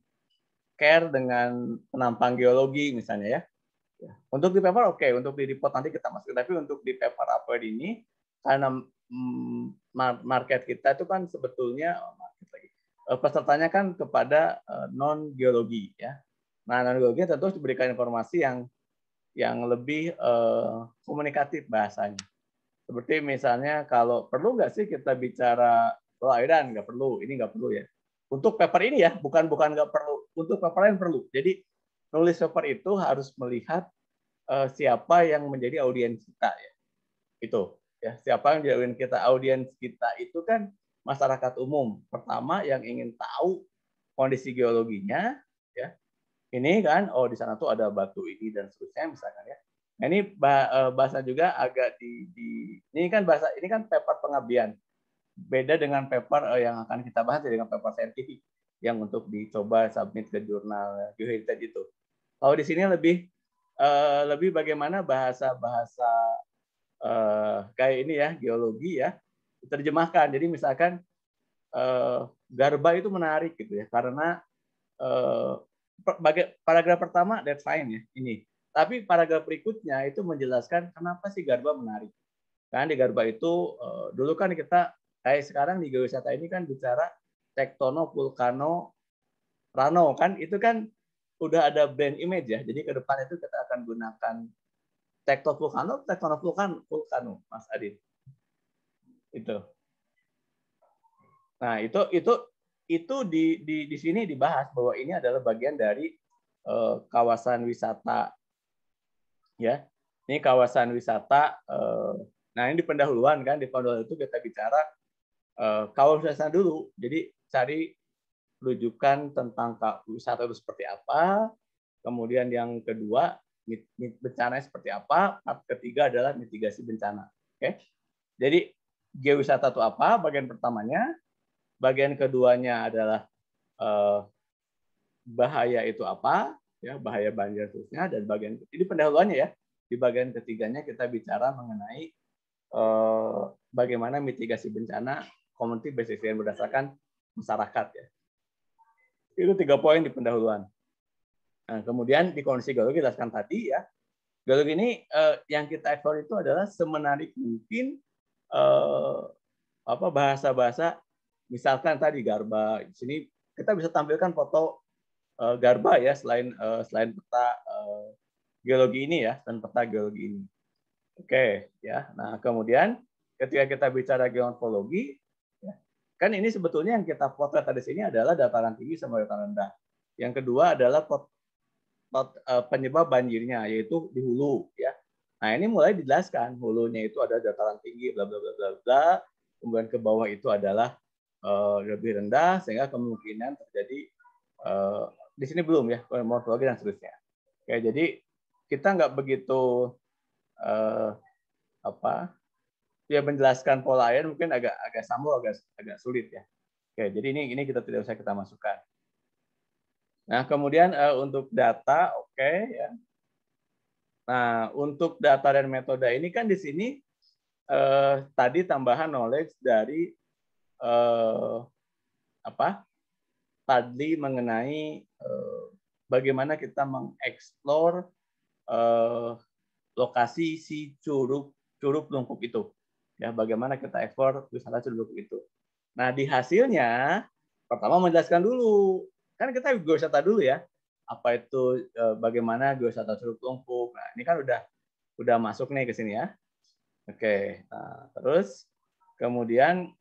[SPEAKER 1] care dengan penampang geologi misalnya ya. Untuk di paper oke, untuk di report nanti kita masuk. Tapi untuk di paper Avoer ini karena market kita itu kan sebetulnya pesertanya kan kepada non geologi ya. Nah, non geologi tentu harus diberikan informasi yang lebih komunikatif bahasanya. Seperti misalnya kalau perlu nggak sih kita bicara airan, nggak perlu, ini nggak perlu ya. Untuk paper ini ya, bukan nggak perlu. Untuk paper lain perlu. Jadi nulis paper itu harus melihat siapa yang menjadi audiens kita ya. Itu ya, siapa yang menjadi audiens kita. Audiens kita itu kan masyarakat umum. Pertama yang ingin tahu kondisi geologinya ya. Ini kan di sana tuh ada batu ini dan seterusnya misalkan ya. Nah, ini bahasa juga agak ini kan paper pengabdian. Beda dengan paper yang akan kita bahas dengan paper saintifik yang untuk dicoba submit ke jurnal geoheritage itu. Kalau di sini lebih bagaimana bahasa kayak ini ya, geologi ya, diterjemahkan. Jadi misalkan Garba itu menarik gitu ya, karena paragraf pertama that's fine ya ini. Tapi paragraf berikutnya itu menjelaskan kenapa sih Garba menarik. Kan di Garba itu dulu kan kita Kayak sekarang di geowisata ini kan bicara tektono, vulkano, rano kan, itu kan udah ada brand image ya. Jadi ke depan itu kita akan gunakan tektono, vulkano, Mas Adit. Itu. Nah, itu di sini dibahas bahwa ini adalah bagian dari kawasan wisata, ya. Ini kawasan wisata. Nah, ini di pendahuluan kan, di pendahuluan itu kita bicara kawasan wisata dulu. Jadi cari rujukan tentang wisata itu seperti apa. Kemudian yang kedua, bencana seperti apa. Ketiga adalah mitigasi bencana. Oke. Jadi geowisata itu apa? Bagian pertamanya. Bagian keduanya adalah bahaya itu apa? Ya, bahaya banjir terusnya. Dan bagian ini pendahuluannya ya. Di bagian ketiganya kita bicara mengenai bagaimana mitigasi bencana community based resilience berdasarkan masyarakat ya. Itu 3 poin di pendahuluan. Nah, kemudian di kondisi geologi jelaskan tadi ya. Geologi ini yang kita explore itu adalah semenarik mungkin bahasa-bahasa, misalkan tadi Garba. Di sini kita bisa tampilkan foto Garba ya, selain peta geologi ini ya, dan peta geologi ini. Oke ya. Nah, kemudian ketika kita bicara geomorfologi, ya, kan ini sebetulnya yang kita potret di sini adalah dataran tinggi sama dataran rendah. Yang kedua adalah penyebab banjirnya, yaitu di hulu ya. Nah, ini mulai dijelaskan, hulunya itu ada dataran tinggi bla bla bla bla bla, kemudian ke bawah itu adalah lebih rendah, sehingga kemungkinan terjadi di sini belum ya, morfologi dan seterusnya. Oke, jadi kita nggak begitu menjelaskan pola air, mungkin agak sulit ya. Oke, jadi ini tidak usah kita masukkan. Nah, kemudian untuk data, oke ya. Nah, untuk data dan metode ini kan di sini tadi tambahan knowledge dari tadi mengenai bagaimana kita mengeksplor lokasi si Curug Lungkup itu. Ya, bagaimana kita eksplor wisata Curug Lungkup itu. Nah, di hasilnya pertama menjelaskan dulu. Kan kita geowisata dulu ya. Apa itu bagaimana geowisata Curug Lungkup. Nah, ini kan udah masuk nih ke sini ya. Oke. Nah, terus kemudian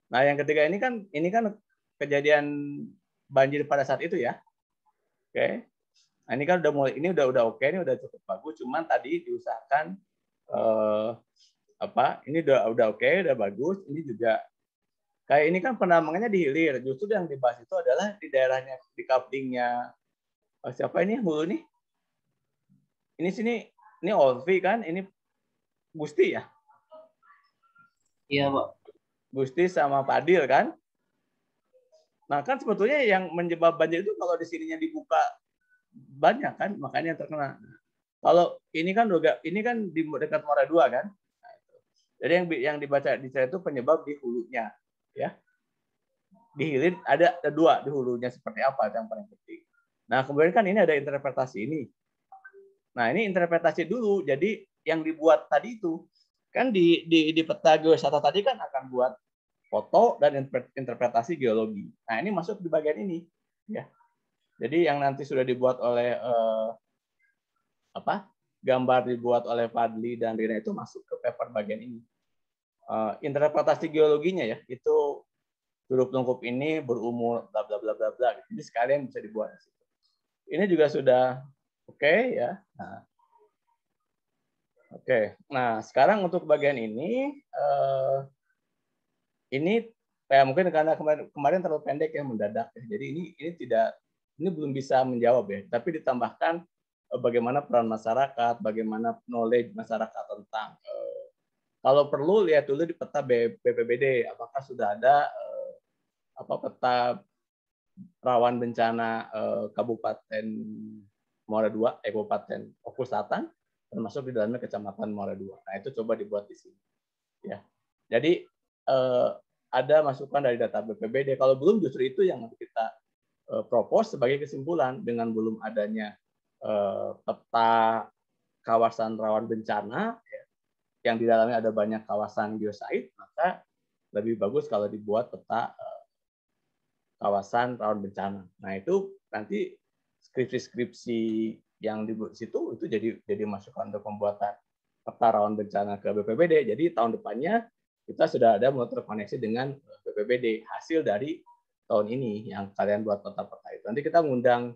[SPEAKER 1] nah yang ketiga ini kan kejadian banjir pada saat itu ya. Oke. Nah, ini kan ini udah oke, ini udah cukup bagus, cuman tadi diusahakan ini udah oke, udah bagus, ini juga kayak ini kan penambangannya di hilir, justru yang dibahas itu adalah di daerahnya, di couplingnya siapa ini hulu nih? Ini Olvi kan, ini Gusti ya?
[SPEAKER 6] Iya, Pak.
[SPEAKER 1] Gusti sama Fadil kan? Nah, kan sebetulnya yang menyebab banjir itu kalau di sininya dibuka banyak kan, makanya terkena. Kalau ini kan di dekat Muara II kan. Nah, jadi yang dibaca di saya itu penyebab di hulunya, ya. Di hilir ada 2 di hulunya seperti apa yang paling penting. Nah, kemudian kan ini ada interpretasi ini. Nah, ini interpretasi dulu. Jadi yang dibuat tadi itu kan di peta geowisata tadi kan akan buat foto dan interpretasi geologi. Nah, ini masuk di bagian ini, ya. Jadi yang nanti sudah dibuat oleh gambar dibuat oleh Fadli dan Rina itu masuk ke paper bagian ini. Interpretasi geologinya ya, itu Curug Lungkup ini berumur bla bla bla bla bla. Jadi sekalian bisa dibuat di situ. Ini juga sudah oke ya. Nah, oke. Nah, sekarang untuk bagian ini mungkin karena kemarin terlalu pendek ya, mendadak ya. Jadi ini belum bisa menjawab ya. Tapi ditambahkan bagaimana peran masyarakat, bagaimana knowledge masyarakat tentang kalau perlu lihat dulu di peta BPBD apakah sudah ada peta rawan bencana Kabupaten Muara II, Kabupaten Oku Selatan, termasuk di dalamnya Kecamatan Muara II. Nah, itu coba dibuat di sini. Ya. Jadi ada masukan dari data BPBD. Kalau belum, justru itu yang kita propose sebagai kesimpulan dengan belum adanya peta kawasan rawan bencana, ya, yang di dalamnya ada banyak kawasan geosite, maka lebih bagus kalau dibuat peta kawasan rawan bencana. Nah itu nanti skripsi yang di situ itu jadi masukan untuk pembuatan peta rawan bencana ke BPBD. Jadi tahun depannya kita sudah ada mulai terkoneksi dengan BPBD hasil dari tahun ini yang kalian buat peta-peta itu. Nanti kita ngundang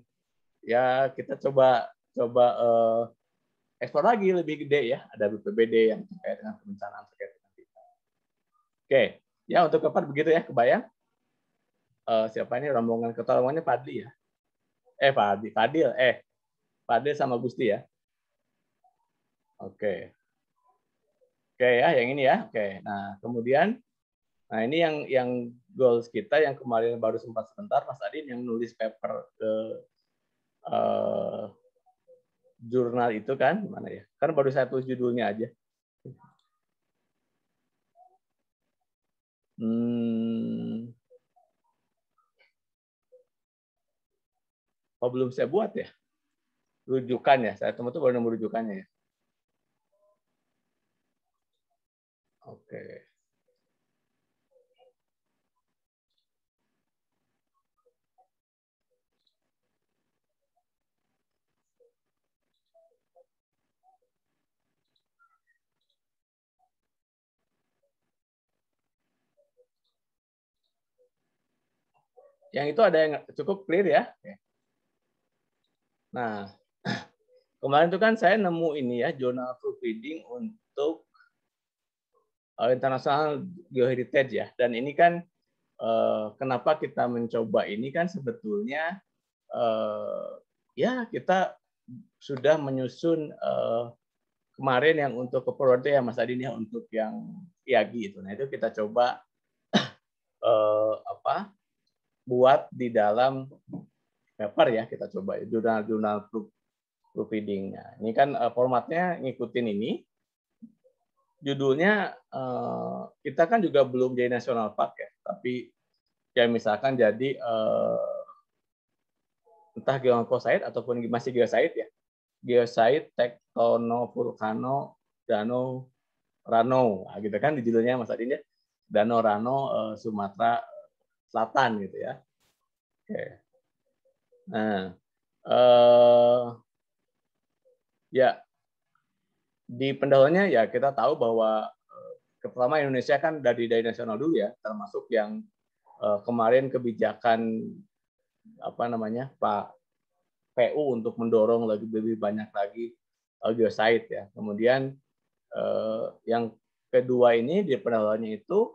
[SPEAKER 1] ya, kita coba ekspor lagi lebih gede ya. Ada BPBD yang terkait dengan kebencanaan terkait dengan kita. Oke, ya untuk keempat begitu ya, kebayang? Siapa ini rombongan ketua rombongannya Fadli ya? Fadil sama Gusti ya. Oke ya, yang ini ya. Oke. Nah kemudian, nah ini yang goals kita yang kemarin baru sempat sebentar, Mas Adin yang nulis paper ke jurnal itu kan, mana ya? Kan baru saya tulis judulnya aja. Oh belum saya buat ya? Rujukan ya, saya temukan baru nemu rujukannya ya. Oke. Yang itu ada yang cukup clear ya. Nah, kemarin itu kan saya nemu ini ya, Journal Proofreading untuk International Geoheritage ya. Dan ini kan kenapa kita mencoba ini kan sebetulnya ya kita sudah menyusun kemarin yang untuk ke Purworejo ya Mas Adin ya, untuk yang IAGI itu. Nah itu kita coba buat di dalam paper ya, kita coba jurnal proofreading-nya. Ini kan formatnya ngikutin ini. Judulnya kita kan juga belum jadi national park ya, tapi ya misalkan jadi entah geomorphosite ataupun masih geosite ya. Geosite, tektono, vulkano, dano, rano, nah, gitu kan di judulnya Mas Adin ya. Dano Rano Sumatera Selatan gitu ya. Oke. Nah, ya di pendahulunya ya kita tahu bahwa pertama Indonesia kan dari nasional dulu ya, termasuk yang kemarin kebijakan Pak PU untuk mendorong lebih banyak lagi geosite ya. Kemudian yang kedua ini di pendahulunya itu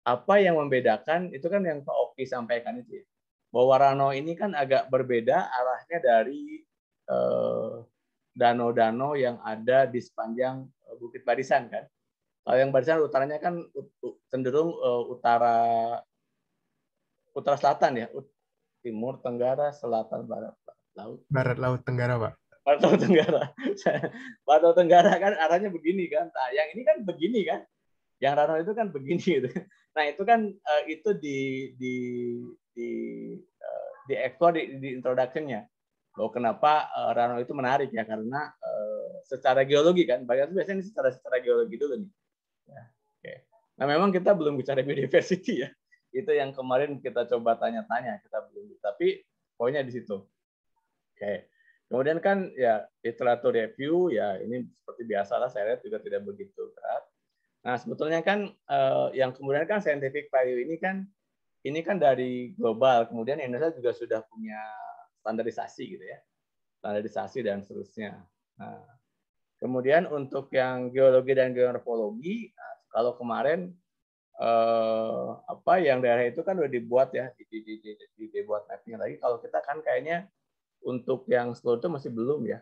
[SPEAKER 1] apa yang membedakan itu kan yang Pak Oki sampaikan itu ya, bahwa Rano ini kan agak berbeda arahnya dari danau-danau yang ada di sepanjang Bukit Barisan kan. Kalau yang Barisan utaranya kan cenderung utara selatan ya, timur tenggara, selatan, barat laut.
[SPEAKER 4] Barat laut tenggara, Pak.
[SPEAKER 1] Barat laut tenggara. Barat laut tenggara kan arahnya begini kan. Nah, yang ini kan begini kan. Yang Rano itu kan begini gitu. Nah, itu kan itu di ekspor di introduction-nya. Bahwa kenapa Rano itu menarik ya, karena secara geologi kan, biasanya secara geologi dulu nih. Ya, okay. Nah memang kita belum bicara biodiversity ya, itu yang kemarin kita coba tanya-tanya, kita belum, tapi poinnya di situ. Oke. Kemudian kan ya literatur review ya ini seperti biasa lah, saya lihat juga tidak begitu berat. Nah sebetulnya kan yang kemudian kan scientific value ini kan dari global, kemudian Indonesia juga sudah punya standarisasi gitu ya, standarisasi dan seterusnya. Nah, kemudian untuk yang geologi dan geomorfologi, nah, kalau kemarin yang daerah itu kan udah dibuat ya, dibuat mapping lagi. Kalau kita kan kayaknya untuk yang seluruh itu masih belum ya.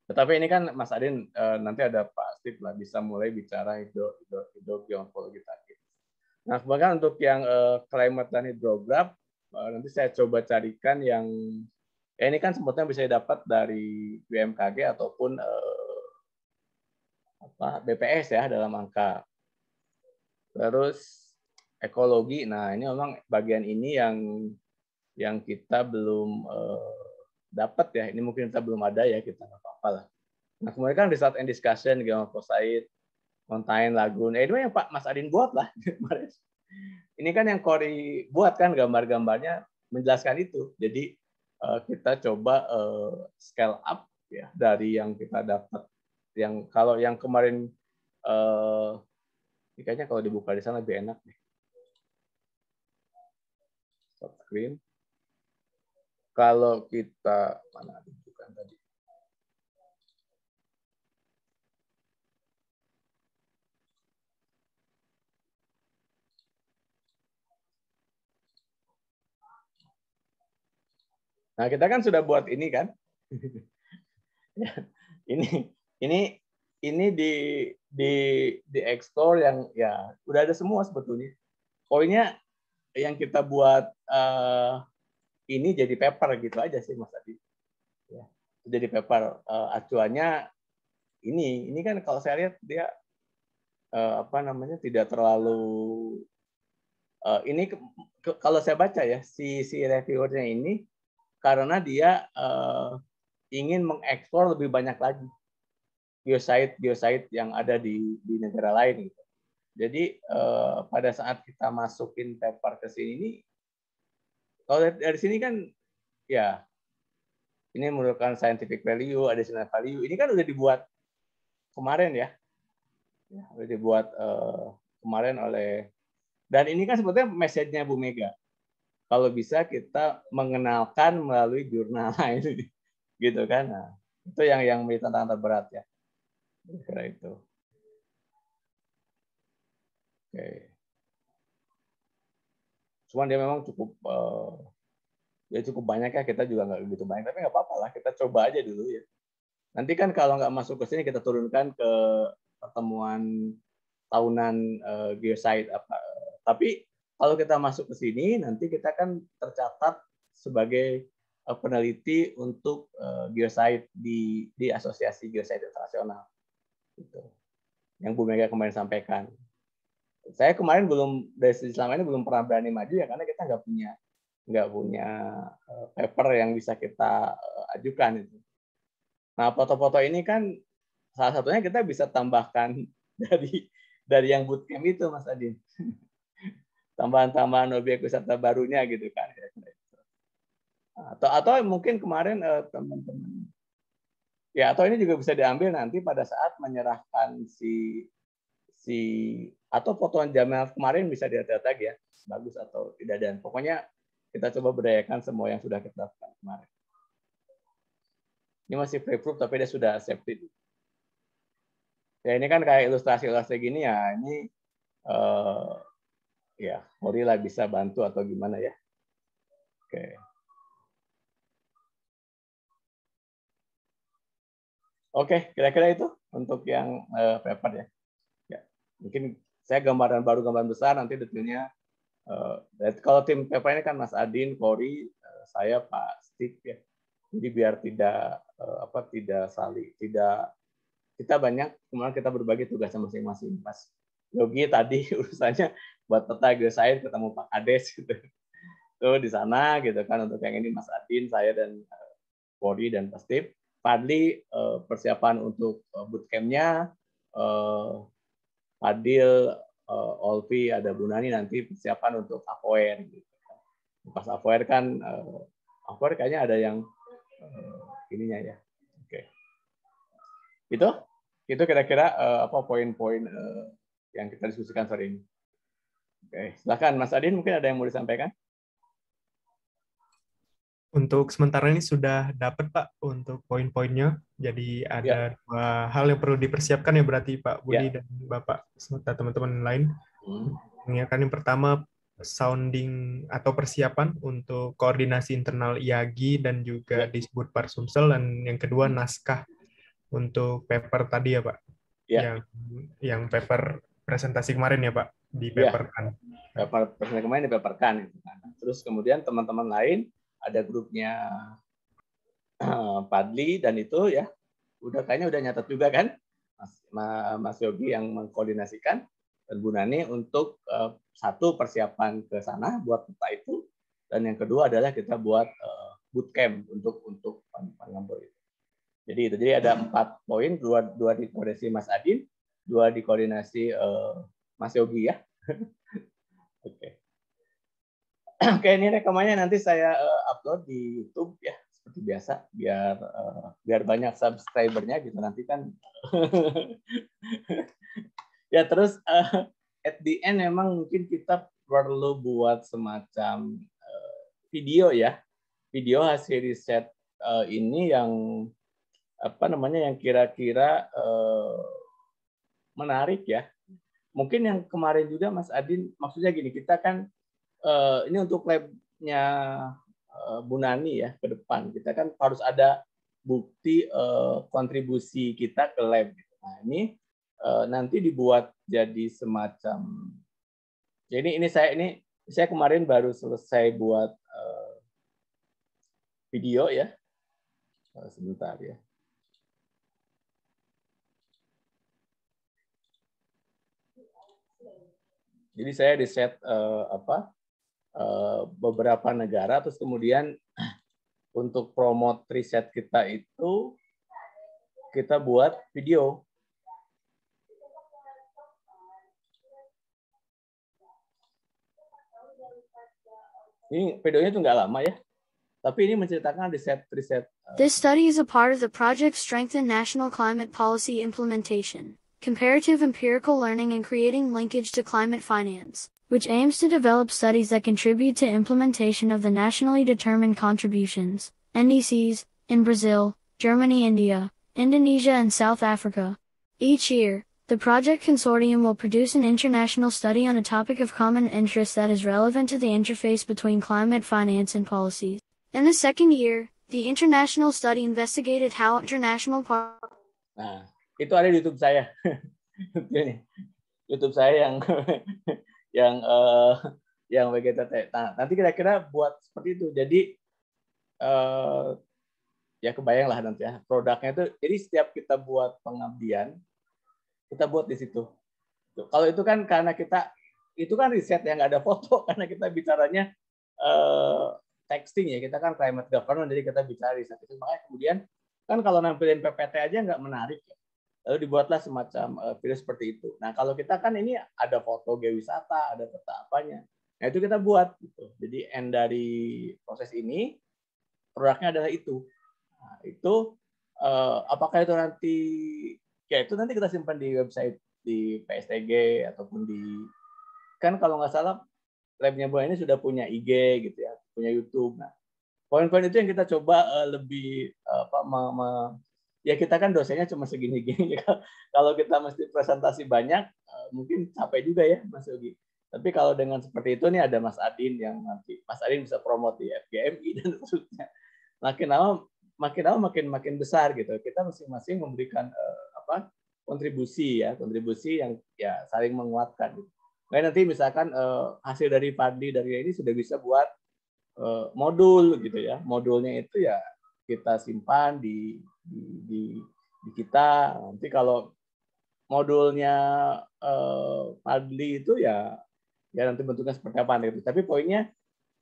[SPEAKER 1] Tetapi ini kan Mas Adin nanti ada Pak Steve lah bisa mulai bicara hidrogeomorfologi tadi. Nah, kemudian untuk yang climate dan hidrograph nanti saya coba carikan yang ini kan sebetulnya bisa didapat dari BMKG ataupun BPS ya dalam angka. Terus ekologi, nah ini memang bagian ini yang kita belum dapat ya. Ini mungkin kita belum ada ya, kita nggak apa-apa lah. Nah kemudian kan result and discussion, geomorphosite, Mountain Lagoon. Itu yang Pak Mas Adin buat lah. Ini kan yang Kori buat kan gambar-gambarnya menjelaskan itu. Jadi kita coba scale up ya dari yang kita dapat. Yang kalau yang kemarin kayaknya kalau dibuka di sana lebih enak nih. Stop screen. Kalau kita mana bukan tadi. Nah, kita kan sudah buat ini kan. ini di explore yang ya udah ada semua sebetulnya. Poinnya yang kita buat ini jadi paper gitu aja sih Mas Adi. Ya, jadi paper acuannya ini kan kalau saya lihat dia tidak terlalu ini kalau saya baca ya si reviewernya ini karena dia ingin mengeksplor lebih banyak lagi geosite yang ada di negara lain gitu. Jadi pada saat kita masukin paper ke sini, kalau dari sini kan ya ini merupakan scientific value, additional value. Ini kan udah dibuat kemarin ya udah dibuat kemarin oleh, dan ini kan sebetulnya message-nya Bu Mega. Kalau bisa kita mengenalkan melalui jurnal lain, gitu kan? Nah, itu yang menjadi tantangan terberat ya. Kira itu. Oke. Cuman dia memang cukup banyak ya, kita juga nggak begitu banyak, tapi nggak apa-apa lah, kita coba aja dulu ya. Nanti kan kalau nggak masuk ke sini kita turunkan ke pertemuan tahunan geosite apa. Tapi kalau kita masuk ke sini, nanti kita kan tercatat sebagai peneliti untuk geosite di Asosiasi Geosite Internasional. Gitu. Yang Bu Mega kemarin sampaikan. Saya kemarin selama ini belum pernah berani maju ya karena kita nggak punya paper yang bisa kita ajukan itu. Nah, foto-foto ini kan salah satunya kita bisa tambahkan dari yang bootcamp itu, Mas Adin. Tambahan-tambahan objek wisata barunya gitu kan. Atau mungkin kemarin teman-teman ya, atau ini juga bisa diambil nanti pada saat menyerahkan atau fotoan Jamal kemarin bisa dilihat lagi ya, bagus atau tidak, dan pokoknya kita coba berdayakan semua yang sudah kita lakukan kemarin. Ini masih pre-proof tapi dia sudah accepted. Ya ini kan kayak ilustrasi gini ya, ini ya Kori lah bisa bantu atau gimana ya. Oke. Oke, kira-kira itu untuk yang paper ya. Ya. Mungkin saya gambaran besar, nanti detailnya. Kalau tim paper ini kan Mas Adin, Kori, saya Pak Steve ya. Jadi biar tidak kita banyak, kemudian kita berbagi tugasnya masing-masing. Mas Yogi tadi urusannya buat peta geosite, ketemu Pak Kades gitu. Tuh di sana gitu kan, untuk yang ini Mas Adin, saya dan Kori dan Pak Steve. Fadli persiapan untuk bootcamp-nya, Fadil, Olvi, ada Bu Nani nanti persiapan untuk Avoer. Gitu. Pas Avoer kan, Avoer kayaknya ada yang ininya ya. Oke. Itu kira-kira poin-poin yang kita diskusikan sore ini. Oke, silakan Mas Adin, mungkin ada yang mau disampaikan?
[SPEAKER 4] Untuk sementara ini sudah dapat Pak untuk poin-poinnya. Jadi ada dua hal yang perlu dipersiapkan ya berarti Pak Budi dan Bapak serta teman-teman lain. Yang pertama sounding atau persiapan untuk koordinasi internal IAGI dan juga Disbud Par Sumsel, dan yang kedua naskah untuk paper tadi ya Pak. Yang paper presentasi kemarin ya Pak di paperkan.
[SPEAKER 1] Paper presentasi kemarin di paperkan. Terus kemudian teman-teman lain ada grupnya Padli dan itu ya kayaknya udah nyatet juga kan Mas Yogi yang mengkoordinasikan, dan Bu Nani untuk satu persiapan ke sana buat peta itu, dan yang kedua adalah kita buat bootcamp untuk pengembur itu. Jadi ada 4 poin, dua dikoordinasi Mas Adin, 2 dikoordinasi Mas Yogi ya. Oke. Oke, ini rekamannya nanti saya upload di YouTube ya, seperti biasa, biar banyak subscribernya gitu nanti kan. Ya terus at the end memang mungkin kita perlu buat semacam video ya, video hasil riset ini yang yang kira-kira menarik ya. Mungkin yang kemarin juga Mas Adin, maksudnya gini, kita kan ini untuk labnya Bu Nani ya ke depan, kita kan harus ada bukti kontribusi kita ke lab. Nah ini nanti dibuat jadi semacam. Jadi ini saya kemarin baru selesai buat video ya. Sebentar ya. Jadi saya riset beberapa negara, terus kemudian untuk promote riset kita itu kita buat video. Ini videonya itu nggak lama ya, tapi ini menceritakan riset.
[SPEAKER 7] This study is a part of the project Strengthen National Climate Policy Implementation, Comparative Empirical Learning and Creating Linkage to Climate Finance, which aims to develop studies that contribute to implementation of the nationally determined contributions, NDCs, in Brazil, Germany, India, Indonesia, and South Africa. Each year, the project consortium will produce an international study on a topic of common interest that is relevant to the interface between climate finance and policies. In the second year, the international study investigated how international
[SPEAKER 1] Nah, itu ada di YouTube saya. YouTube saya yang WGTT. Nah, nanti kira-kira buat seperti itu. Jadi ya kebayang lah nanti ya produknya itu. Jadi setiap kita buat pengabdian, kita buat di situ. Kalau itu kan karena itu kan riset yang nggak ada foto karena kita bicaranya texting ya, kita kan climate governance, jadi kita bicara riset itu. Makanya kemudian kan kalau nampilin PPT aja nggak menarik ya. Lalu dibuatlah semacam video seperti itu. Nah kalau kita kan ini ada foto geowisata, ada peta apanya. Nah itu kita buat. Gitu. Jadi end dari proses ini produknya adalah itu. Nah, itu apakah itu nanti ya itu nanti kita simpan di website di PSTG ataupun kan kalau nggak salah labnya Bu ini sudah punya IG gitu ya, punya YouTube. Nah poin-poin itu yang kita coba lebih ya kita kan dosennya cuma segini-gini. Kalau kita mesti presentasi banyak, mungkin capek juga ya, Mas Yogi. Tapi kalau dengan seperti itu nih ada Mas Adin yang nanti Mas Adin bisa promote di FGMI dan seterusnya. Makin lama makin besar gitu. Kita masing-masing memberikan kontribusi yang ya saling menguatkan. Gitu. Nah, nanti misalkan hasil dari Fadli dari ini sudah bisa buat modul gitu ya. Modulnya itu ya kita simpan di kita. Nanti kalau modulnya Fadli itu ya nanti bentuknya seperti apa gitu. Tapi poinnya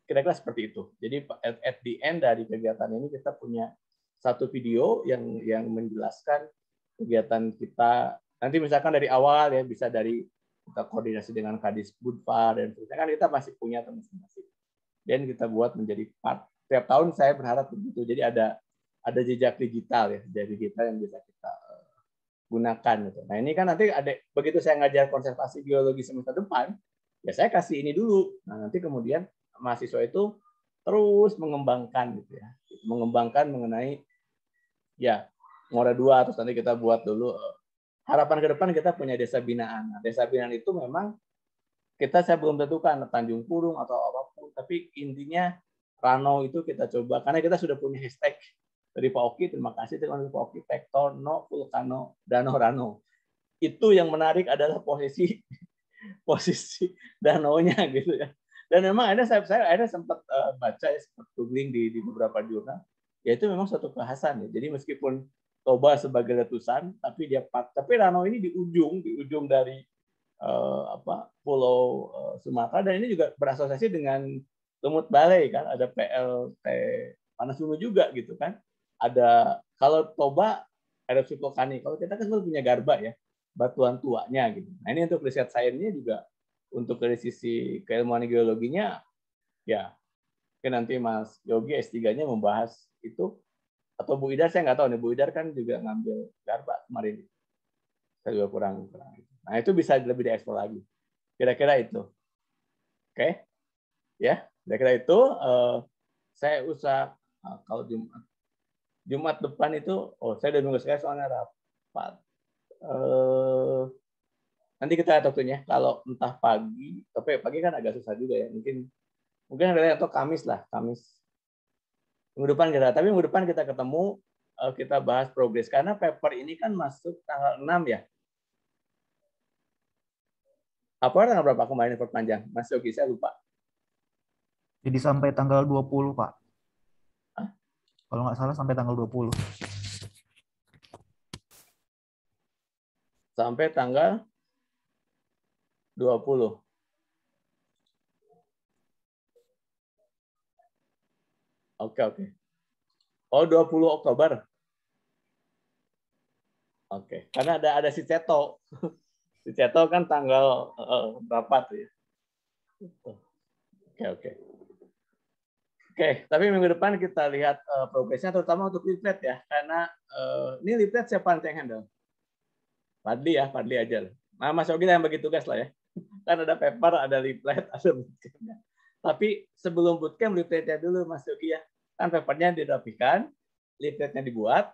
[SPEAKER 1] kira-kira seperti itu. Jadi at the end dari kegiatan ini kita punya satu video yang menjelaskan kegiatan kita. Nanti misalkan dari awal ya bisa dari kita koordinasi dengan Kadis Budfar dan sebagainya kan kita masih punya masing-masing. Dan kita buat menjadi part. Setiap tahun saya berharap begitu. Jadi ada jejak digital ya dari kita yang bisa kita gunakan gitu. Nah ini kan nanti begitu saya ngajar konservasi geologi semester depan, ya saya kasih ini dulu. Nah nanti kemudian mahasiswa itu terus mengembangkan gitu ya, mengembangkan mengenai ya Ngora 2, terus nanti kita buat dulu harapan ke depan kita punya desa binaan. Nah, desa binaan itu memang saya belum tentukan Tanjung Purung atau apapun, tapi intinya Rano itu kita coba karena kita sudah punya hashtag dari Pak Oki, terima kasih teman Pak Oki, Tektono, Vulkano, Danau Rano. Itu yang menarik adalah posisi danaunya gitu ya. Dan memang saya sempat baca ya, sempat googling di beberapa jurnal, ya itu memang suatu kekhasan ya. Jadi meskipun Toba sebagai letusan, tapi Rano ini di ujung dari Pulau Sumatera, dan ini juga berasosiasi dengan Lumut Balai kan, ada PLT panas bumi juga gitu kan. Ada kalau Toba erupsi vulkanik, kalau kita kan selalu punya Garba ya. batuan tuanya gitu. Nah ini untuk riset sainsnya juga, untuk dari sisi keilmuan geologinya ya mungkin nanti Mas Yogi S3-nya membahas itu, atau Bu Idar, saya nggak tahu nih, Bu Idar kan juga ngambil Garba kemarin, saya juga kurang. Nah itu bisa lebih dieksplor lagi, kira-kira itu. Oke, ya kira-kira itu. Saya usah kalau Jumat depan itu, saya udah nunggu sekali soalnya rapat. Nanti kita lihat waktunya. Kalau entah pagi, tapi pagi kan agak susah juga ya. Mungkin ada atau Kamis lah, Kamis minggu depan kita. Tapi minggu depan kita ketemu, kita bahas progres, karena paper ini kan masuk tanggal 6 ya. Apa tanggal berapa kemarin perpanjang? Mas Yogi, saya lupa.
[SPEAKER 8] Jadi sampai tanggal 20, Pak. Hah? Kalau nggak salah sampai tanggal 20.
[SPEAKER 1] Sampai tanggal 20. Oke. Oh, 20 Oktober. Oke. Karena ada si Ceto. Si Ceto kan tanggal berapa tuh ya? Oke. Oke, tapi minggu depan kita lihat progresnya, terutama untuk leaflet ya, karena ini leaflet siapa yang handle? Fadli aja lah. Nah, Mas Yogi yang bagi tugas lah ya. Kan ada paper, ada leaflet, ada bootcamp. Tapi sebelum bootcamp, leafletnya dulu Mas Yogi ya. Kan papernya dirapikan, leafletnya dibuat,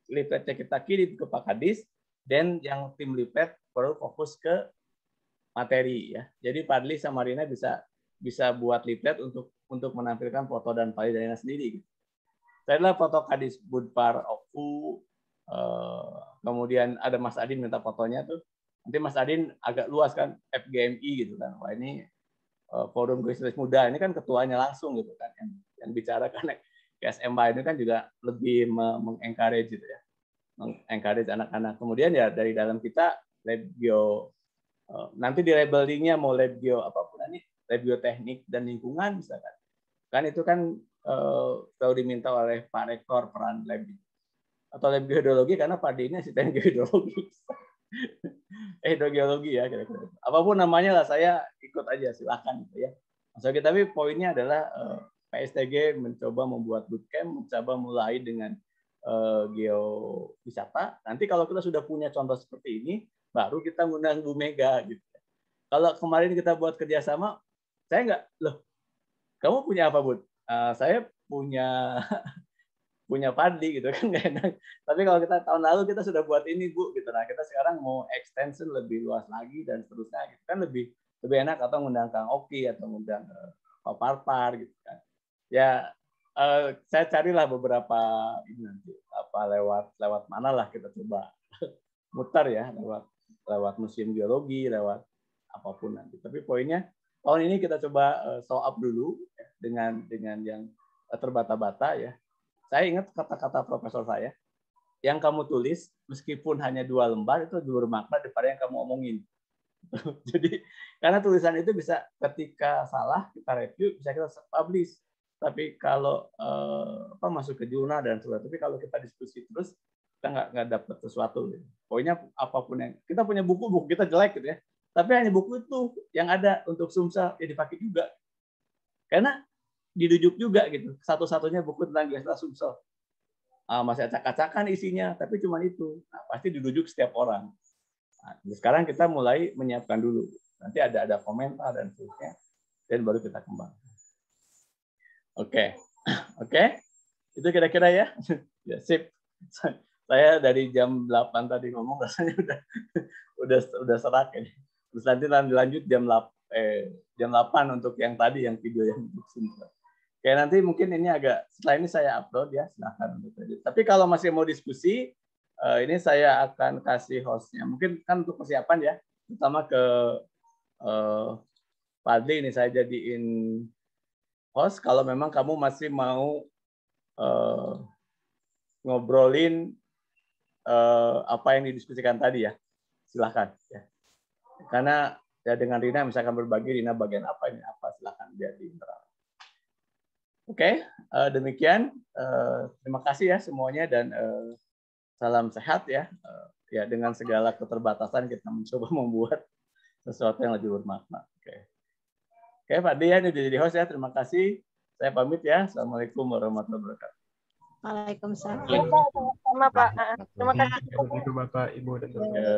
[SPEAKER 1] leafletnya kita kirim ke Pak Kadis, dan yang tim leaflet baru fokus ke materi ya. Jadi Fadli sama Rina bisa buat leaflet untuk menampilkan foto dan file dari sendiri. Saya adalah foto Kadis Budpar Oku, kemudian ada Mas Adin minta fotonya tuh. Nanti Mas Adin agak luas kan, FGMI gitu kan. Wah ini Forum Geostatis Muda, ini kan ketuanya langsung gitu kan, yang bicara kan KSMA ini kan juga lebih mengencourage gitu ya, mengencourage anak-anak. Kemudian ya dari dalam kita lab geo, nanti di labelingnya mau lab geo apapun ini, lab geoteknik dan lingkungan misalkan. Kan itu kan kalau diminta oleh Pak Rektor peran lab atau lab geologi, karena Pak D ini asisten geologi. Hidrogeologi ya kira-kira. Apapun namanya lah, saya ikut aja, silakan gitu ya. Mas Yogi, tapi poinnya adalah PSTG mencoba membuat bootcamp, mencoba mulai dengan geowisata. Nanti kalau kita sudah punya contoh seperti ini, baru kita ngundang Bu Mega gitu. Kalau kemarin kita buat kerjasama, saya nggak, loh, kamu punya apa, Bud? Saya punya Fadli gitu kan, nggak enak. Tapi kalau kita tahun lalu kita sudah buat ini Bu gitu. Nah kita sekarang mau extension lebih luas lagi dan seterusnya gitu kan, lebih enak atau ngundang Kang Oki atau ngundang Pak Parpar gitu kan. Ya saya carilah beberapa ini nanti apa lewat mana lah kita coba mutar ya, lewat museum geologi, lewat apapun nanti. Tapi poinnya tahun ini kita coba show up dulu ya, dengan yang terbata-bata ya. Saya ingat kata-kata profesor saya, yang kamu tulis meskipun hanya 2 lembar itu lebih bermakna daripada yang kamu omongin. Jadi karena tulisan itu bisa ketika salah kita review, bisa kita publish. Tapi kalau masuk ke jurnal dan sebagainya, tapi kalau kita diskusi terus kita nggak dapat sesuatu. Pokoknya apapun yang kita punya buku kita jelek gitu ya. Tapi hanya buku itu yang ada untuk Sumsel ya dipakai juga. Karena dirujuk juga gitu. Satu-satunya buku tentang geostatis Sumsel. Masih acak-acakan isinya, tapi cuma itu. Nah, pasti dirujuk setiap orang. Nah, sekarang kita mulai menyiapkan dulu. Nanti ada komentar dan seterusnya, dan baru kita kembangkan. Oke. Itu kira-kira ya. Ya sip. Saya dari jam 8 tadi ngomong rasanya udah serak ini. Terus nanti lanjut jam 8 untuk yang tadi yang video yang Sumsel. Oke, nanti mungkin ini setelah ini saya upload ya, silakan untuk edit. Tapi kalau masih mau diskusi, ini saya akan kasih hostnya. Mungkin kan untuk persiapan ya, terutama ke Fadli ini saya jadiin host. Kalau memang kamu masih mau ngobrolin apa yang didiskusikan tadi ya, silakan ya. Karena ya dengan Rina misalkan berbagi, Rina bagian apa ini apa, silakan biar di internal. Oke, demikian. Terima kasih ya semuanya dan salam sehat ya. ya dengan segala keterbatasan kita mencoba membuat sesuatu yang lebih bermakna. Oke, Pak Dian udah jadi host ya. Terima kasih. Saya pamit ya. Assalamualaikum warahmatullahi wabarakatuh.
[SPEAKER 3] Waalaikumsalam.
[SPEAKER 5] Sama Pak. Terima kasih.
[SPEAKER 4] Bapak, Ibu, dan teman-teman.